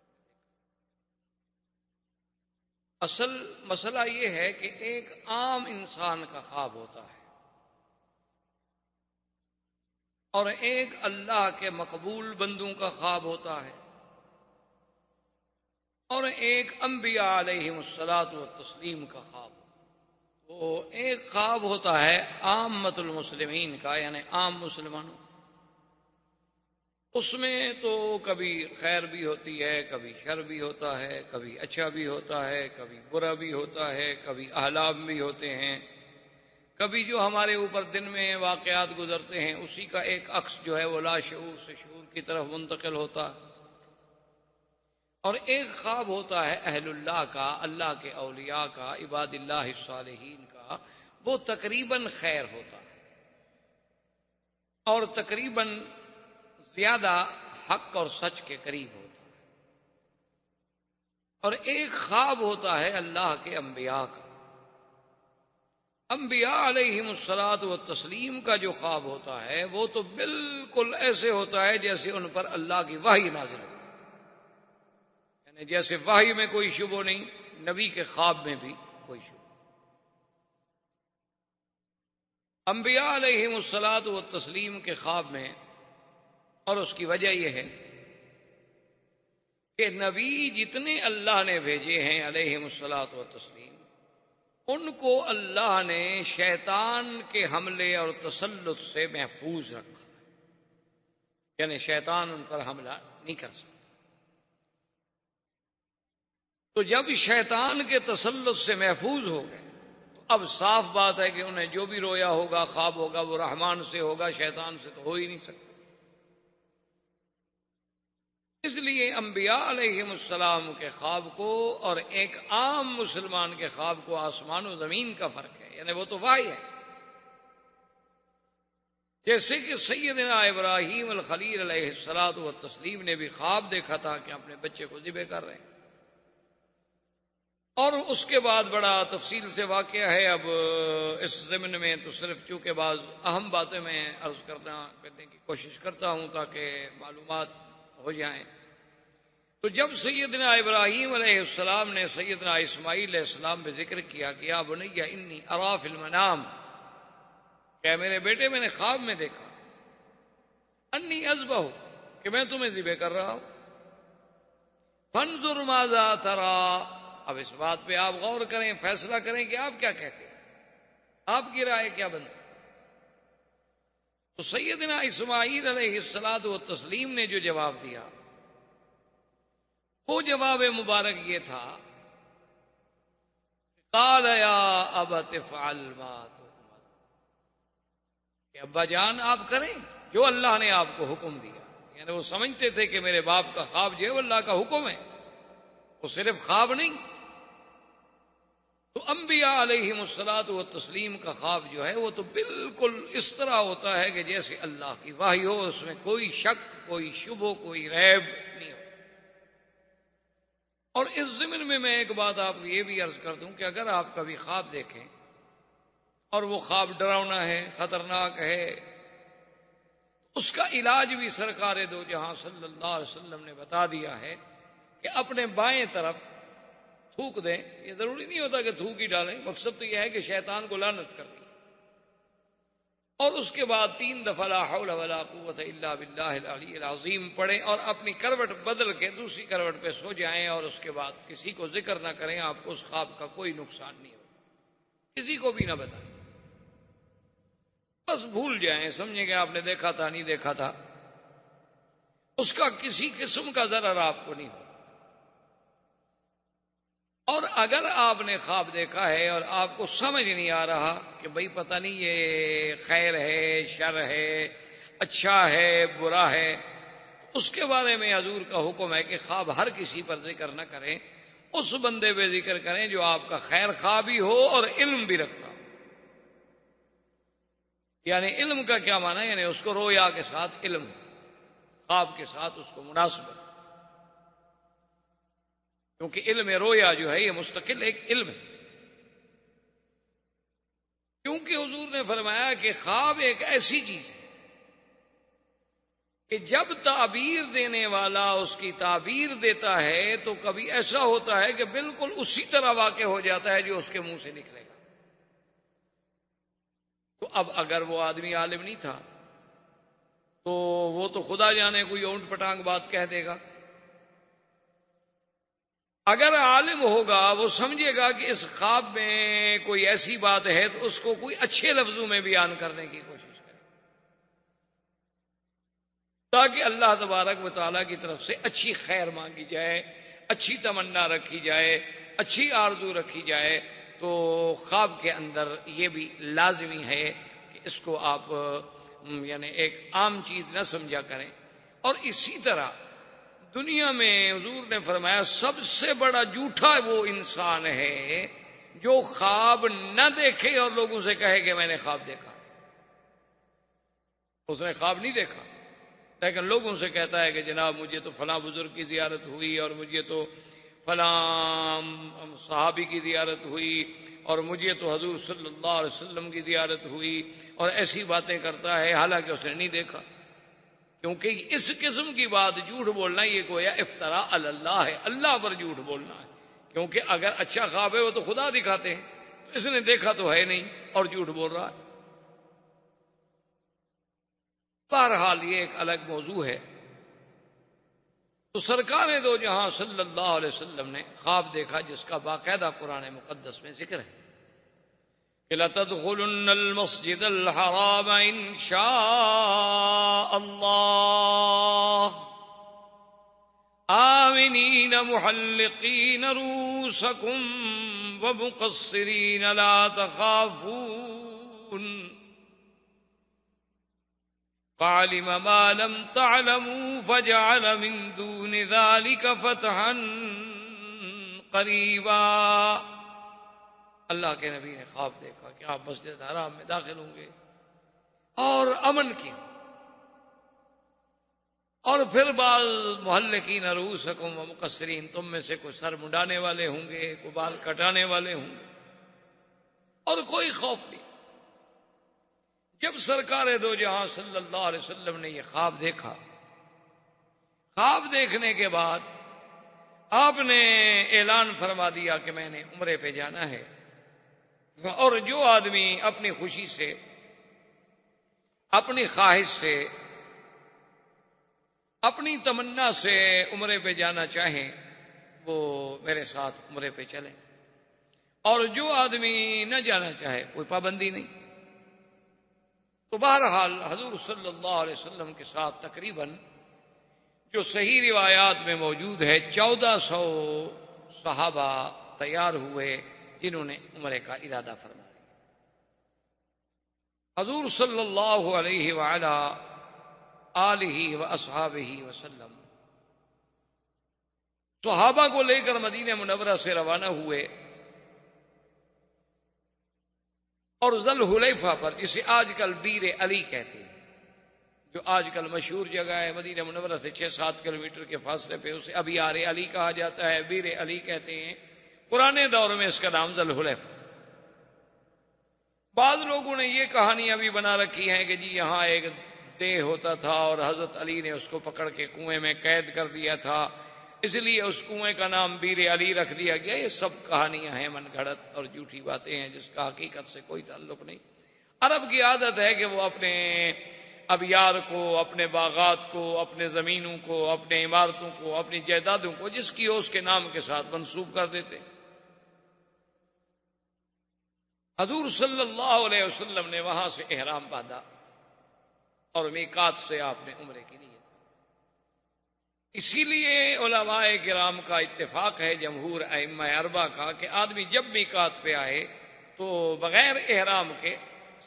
اصل مسئلہ یہ ہے کہ ایک عام انسان کا خواب ہوتا ہے اور ایک اللہ کے مقبول بندوں کا خواب ہوتا ہے، اور ایک انبیاء علیہم الصلاۃ والتسلیم کا خواب۔ تو ایک خواب ہوتا ہے عامۃ المسلمین کا، یعنی عام مسلمانوں، اس میں تو کبھی خیر بھی ہوتی ہے، کبھی شر بھی ہوتا ہے، کبھی اچھا بھی ہوتا ہے، کبھی برا بھی ہوتا ہے، کبھی احلام بھی ہوتے ہیں، کبھی جو ہمارے اوپر دن میں واقعات گزرتے ہیں اسی کا ایک عکس جو ہے وہ لا شعور سے شعور کی طرف منتقل ہوتا ہے، اور ایک خواب ہوتا ہے اہل اللہ کا، اللہ کے اولیاء کا، عباد اللہ الصالحین کا، وہ تقریباً خیر ہوتا ہے اور تقریباً زیادہ حق اور سچ کے قریب ہوتا ہے، اور ایک خواب ہوتا ہے اللہ کے انبیاء کا۔ انبیاء علیہم الصلاۃ والتسلیم کا جو خواب ہوتا ہے وہ تو بالکل ایسے ہوتا ہے جیسے ان پر اللہ کی وحی نازل ہو، یعنی جیسے وحی میں کوئی شبہ نہیں، نبی کے خواب میں بھی کوئی شبہ۔ انبیاء علیہم الصلاۃ والتسلیم کے خواب میں، اور اس کی وجہ یہ ہے کہ نبی جتنے اللہ نے بھیجے ہیں علیہم الصلاۃ والتسلیم، ان کو اللہ نے شیطان کے حملے اور تسلط سے محفوظ رکھا، یعنی شیطان ان پر حملہ نہیں کر سکتا۔ تو جب شیطان کے تسلط سے محفوظ ہو گئے تو اب صاف بات ہے کہ انہیں جو بھی رویا ہوگا، خواب ہوگا، وہ رحمان سے ہوگا، شیطان سے تو ہو ہی نہیں سکتا۔ اس لیے انبیاء علیہم السلام کے خواب کو اور ایک عام مسلمان کے خواب کو، آسمان و زمین کا فرق ہے، یعنی وہ تو وحی ہے، جیسے کہ سیدنا ابراہیم الخلیل علیہ الصلوۃ والتسلیم نے بھی خواب دیکھا تھا کہ اپنے بچے کو ذبح کر رہے ہیں، اور اس کے بعد بڑا تفصیل سے واقعہ ہے۔ اب اس ضمن میں تو صرف چونکہ بعض اہم باتیں میں عرض کرنے کی کوشش کرتا ہوں تاکہ معلومات ہو جائیں۔ تو جب سیدنا ابراہیم علیہ السلام نے سیدنا اسماعیل علیہ السلام پہ ذکر کیا کہ یا بنی انی ارا فی المنام، کہ میرے بیٹے میں نے خواب میں دیکھا، انی اذبح، کہ میں تمہیں ذبح کر رہا ہوں، فانظر ماذا تری، اب اس بات پہ آپ غور کریں، فیصلہ کریں کہ آپ کیا کہتے ہیں، آپ کی رائے کیا بنتی۔ تو سیدنا اسماعیل علیہ الصلوۃ والتسلیم نے جو جواب دیا وہ جواب مبارک یہ تھا، قال یا ابت افعل ما تؤمر، کہ ابا جان آپ کریں جو اللہ نے آپ کو حکم دیا۔ یعنی وہ سمجھتے تھے کہ میرے باپ کا خواب جو ہے وہ اللہ کا حکم ہے، وہ صرف خواب نہیں۔ تو انبیاء علیہم الصلوۃ والتسلیم کا خواب جو ہے وہ تو بالکل اس طرح ہوتا ہے کہ جیسے اللہ کی وحی ہو، اس میں کوئی شک، کوئی شبہ، کوئی ریب نہیں ہو۔ اور اس ضمن میں ایک بات آپ کو یہ بھی عرض کر دوں کہ اگر آپ کبھی خواب دیکھیں اور وہ خواب ڈراؤنا ہے، خطرناک ہے، اس کا علاج بھی سرکار دو جہاں صلی اللہ علیہ وسلم نے بتا دیا ہے کہ اپنے بائیں طرف تھوک دیں۔ یہ ضروری نہیں ہوتا کہ تھوک ہی ڈالیں، مقصد تو یہ ہے کہ شیطان کو لعنت کرنی، اور اس کے بعد 3 دفعہ لا حول ولا قوت الا باللہ العلی العظیم پڑھیں، اور اپنی کروٹ بدل کے دوسری کروٹ پہ سو جائیں، اور اس کے بعد کسی کو ذکر نہ کریں، آپ کو اس خواب کا کوئی نقصان نہیں ہوگا، کسی کو بھی نہ بتائیں، بس بھول جائیں، سمجھیں کہ آپ نے دیکھا تھا، نہیں دیکھا تھا، اس کا کسی قسم کا ضرر آپ کو نہیں ہوگا۔ اور اگر آپ نے خواب دیکھا ہے اور آپ کو سمجھ نہیں آ رہا کہ بھئی پتہ نہیں یہ خیر ہے، شر ہے، اچھا ہے، برا ہے، اس کے بارے میں حضور کا حکم ہے کہ خواب ہر کسی پر ذکر نہ کریں، اس بندے پہ ذکر کریں جو آپ کا خیر خواہ بھی ہو اور علم بھی رکھتا ہو۔ یعنی علم کا کیا معنی ہے؟ یعنی اس کو رویا کے ساتھ علم، خواب کے ساتھ اس کو مناسبت، کیونکہ علم رویا جو ہے یہ مستقل ایک علم ہے۔ کیونکہ حضور نے فرمایا کہ خواب ایک ایسی چیز ہے کہ جب تعبیر دینے والا اس کی تعبیر دیتا ہے تو کبھی ایسا ہوتا ہے کہ بالکل اسی طرح واقع ہو جاتا ہے جو اس کے منہ سے نکلے گا۔ تو اب اگر وہ آدمی عالم نہیں تھا تو وہ تو خدا جانے کوئی اونٹ پٹانگ بات کہہ دے گا، اگر عالم ہوگا وہ سمجھے گا کہ اس خواب میں کوئی ایسی بات ہے تو اس کو کوئی اچھے لفظوں میں بیان کرنے کی کوشش کرے، تاکہ اللہ تبارک و تعالیٰ کی طرف سے اچھی خیر مانگی جائے، اچھی تمنا رکھی جائے، اچھی آرزو رکھی جائے۔ تو خواب کے اندر یہ بھی لازمی ہے کہ اس کو آپ یعنی ایک عام چیز نہ سمجھا کریں۔ اور اسی طرح دنیا میں حضور نے فرمایا سب سے بڑا جھوٹا وہ انسان ہے جو خواب نہ دیکھے اور لوگوں سے کہے کہ میں نے خواب دیکھا۔ اس نے خواب نہیں دیکھا لیکن لوگوں سے کہتا ہے کہ جناب مجھے تو فلاں بزرگ کی زیارت ہوئی، اور مجھے تو فلاں صحابی کی زیارت ہوئی، اور مجھے تو حضور صلی اللہ علیہ وسلم کی زیارت ہوئی، اور ایسی باتیں کرتا ہے حالانکہ اس نے نہیں دیکھا۔ کیونکہ اس قسم کی بات جھوٹ بولنا یہ گویا افتراء علی اللہ ہے، اللہ پر جھوٹ بولنا ہے، کیونکہ اگر اچھا خواب ہے وہ تو خدا دکھاتے ہیں، تو اس نے دیکھا تو ہے نہیں اور جھوٹ بول رہا ہے۔ بہرحال یہ ایک الگ موضوع ہے۔ تو سرکار دو جہاں صلی اللہ علیہ وسلم نے خواب دیکھا جس کا باقاعدہ قرآن مقدس میں ذکر ہے کہ لَتَدْخُلُنَّ الْمَسْجِدَ الْحَرَامَ إِنْ شَاءَ اللَّهُ آمِنِينَ مُحَلِّقِينَ رُءُوسَكُمْ وَمُقَصِّرِينَ لَا تَخَافُونَ فَعَلِمَ مَا لَمْ تَعْلَمُوا فَجَعَلَ مِن دُونِ ذَلِكَ فَتْحًا قَرِيبًا۔ اللہ کے نبی نے خواب دیکھا کہ آپ مسجد حرام میں داخل ہوں گے، اور امن کی. اور پھر بعض محلقین رؤوسکم و مقصرین، تم میں سے کوئی سر منڈانے والے ہوں گے، کوئی بال کٹانے والے ہوں گے، اور کوئی خوف نہیں. جب سرکار دو جہاں صلی اللہ علیہ وسلم نے یہ خواب دیکھا، خواب دیکھنے کے بعد آپ نے اعلان فرما دیا کہ میں نے عمرے پہ جانا ہے. اور جو آدمی اپنی خوشی سے، اپنی خواہش سے، اپنی تمنا سے عمرے پہ جانا چاہیں وہ میرے ساتھ عمرے پہ چلیں، اور جو آدمی نہ جانا چاہے کوئی پابندی نہیں. تو بہرحال حضور صلی اللہ علیہ وسلم کے ساتھ تقریباً جو صحیح روایات میں موجود ہے 1400 صحابہ تیار ہوئے جنہوں نے عمرے کا ارادہ فرمایا. حضور صلی اللہ علیہ وعلا آلہ و اصحابہ وسلم صحابہ کو لے کر مدینہ منورہ سے روانہ ہوئے، اور ذوالحلیفہ پر، جسے آج کل بیر علی کہتے ہیں، جو آج کل مشہور جگہ ہے مدینہ منورہ سے 6-7 کلومیٹر کے فاصلے پہ، اسے ابیار علی کہا جاتا ہے، بیر علی کہتے ہیں. پرانے دور میں اس کا نام ذوالحلیفہ. بعض لوگوں نے یہ کہانیاں بھی بنا رکھی ہیں کہ جی یہاں ایک دیہ ہوتا تھا اور حضرت علی نے اس کو پکڑ کے کنویں میں قید کر دیا تھا، اس لیے اس کنویں کا نام بیر علی رکھ دیا گیا. یہ سب کہانیاں ہیں، من گھڑت اور جھوٹی باتیں ہیں جس کا حقیقت سے کوئی تعلق نہیں. عرب کی عادت ہے کہ وہ اپنے ابیار کو، اپنے باغات کو، اپنے زمینوں کو، اپنے عمارتوں کو، اپنی جائیدادوں کو جس کی ہو اس کے نام کے ساتھ منسوب کر دیتے. حضور صلی اللہ علیہ وسلم نے وہاں سے احرام باندھا اور میقات سے آپ نے عمرے کی نیت. اسی لیے علماء کرام کا اتفاق ہے، جمہور ائمہ اربعہ کا، کہ آدمی جب میقات پہ آئے تو بغیر احرام کے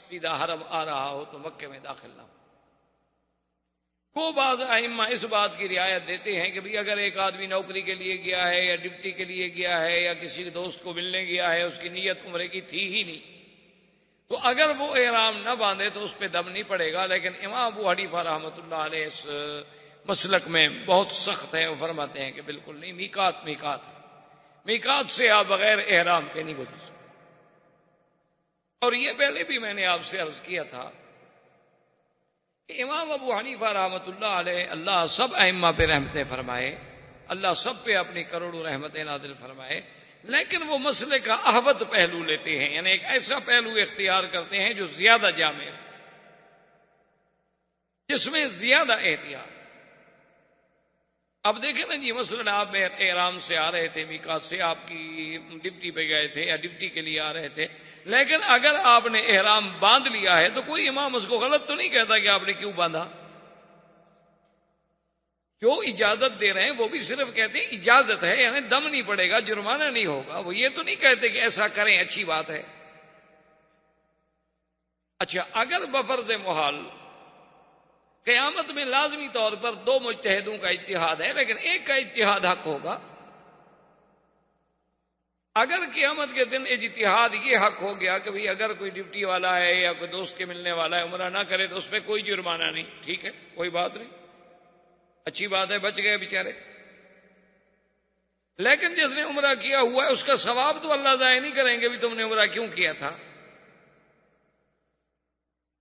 سیدھا حرم آ رہا ہو تو مکے میں داخل نہ ہو. کو بعض ائمہ اس بات کی رعایت دیتے ہیں کہ بھئی اگر ایک آدمی نوکری کے لیے گیا ہے یا ڈپٹی کے لیے گیا ہے یا کسی دوست کو ملنے گیا ہے، اس کی نیت عمرے کی تھی ہی نہیں، تو اگر وہ احرام نہ باندھے تو اس پہ دم نہیں پڑے گا. لیکن امام ابو حنیفہ رحمۃ اللہ علیہ اس مسلک میں بہت سخت ہیں، وہ فرماتے ہیں کہ بالکل نہیں، میقات میقات ہے، میقات سے آپ بغیر احرام کے نہیں گزر سکتے. اور یہ پہلے بھی میں نے آپ سے عرض کیا تھا کہ امام ابو حنیفہ رحمۃ اللہ علیہ، اللہ سب ائمہ پہ رحمتیں فرمائے، اللہ سب پہ اپنی کروڑوں رحمتیں نازل فرمائے، لیکن وہ مسئلے کا احوط پہلو لیتے ہیں، یعنی ایک ایسا پہلو اختیار کرتے ہیں جو زیادہ جامع ہے، جس میں زیادہ احتیاط. اب دیکھیں نا جی، مثلا آپ احرام سے آ رہے تھے، میقات سے آپ کی ڈپٹی پہ گئے تھے یا ڈپٹی کے لیے آ رہے تھے، لیکن اگر آپ نے احرام باندھ لیا ہے تو کوئی امام اس کو غلط تو نہیں کہتا کہ آپ نے کیوں باندھا. جو اجازت دے رہے ہیں وہ بھی صرف کہتے ہیں اجازت ہے، یعنی دم نہیں پڑے گا، جرمانہ نہیں ہوگا. وہ یہ تو نہیں کہتے کہ ایسا کریں اچھی بات ہے. اچھا، اگر بفرض محال قیامت میں لازمی طور پر 2 مجتہدوں کا اجتہاد ہے، لیکن ایک کا اجتہاد حق ہوگا. اگر قیامت کے دن اجتہاد یہ حق ہو گیا کہ بھئی اگر کوئی ڈپٹی والا ہے یا کوئی دوست کے ملنے والا ہے عمرہ نہ کرے تو اس پہ کوئی جرمانہ نہیں، ٹھیک ہے، کوئی بات نہیں، اچھی بات ہے، بچ گئے بیچارے. لیکن جس نے عمرہ کیا ہوا ہے اس کا ثواب تو اللہ ضائع نہیں کریں گے بھی تم نے عمرہ کیوں کیا تھا.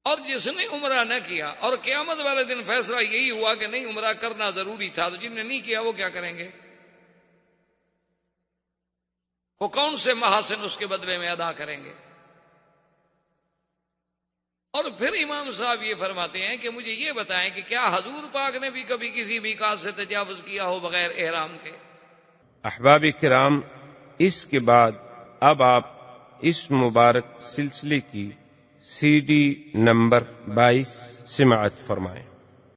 اور جس نے عمرہ نہ کیا اور قیامت والے دن فیصلہ یہی ہوا کہ نہیں عمرہ کرنا ضروری تھا، تو جن نے نہیں کیا وہ کیا کریں گے؟ وہ کون سے محاسن اس کے بدلے میں ادا کریں گے؟ اور پھر امام صاحب یہ فرماتے ہیں کہ مجھے یہ بتائیں کہ کیا حضور پاک نے بھی کبھی کسی میقات سے تجاوز کیا ہو بغیر احرام کے؟ احباب کرام، اس کے بعد اب آپ اس مبارک سلسلے کی CD نمبر 22 سماعت فرمائیں.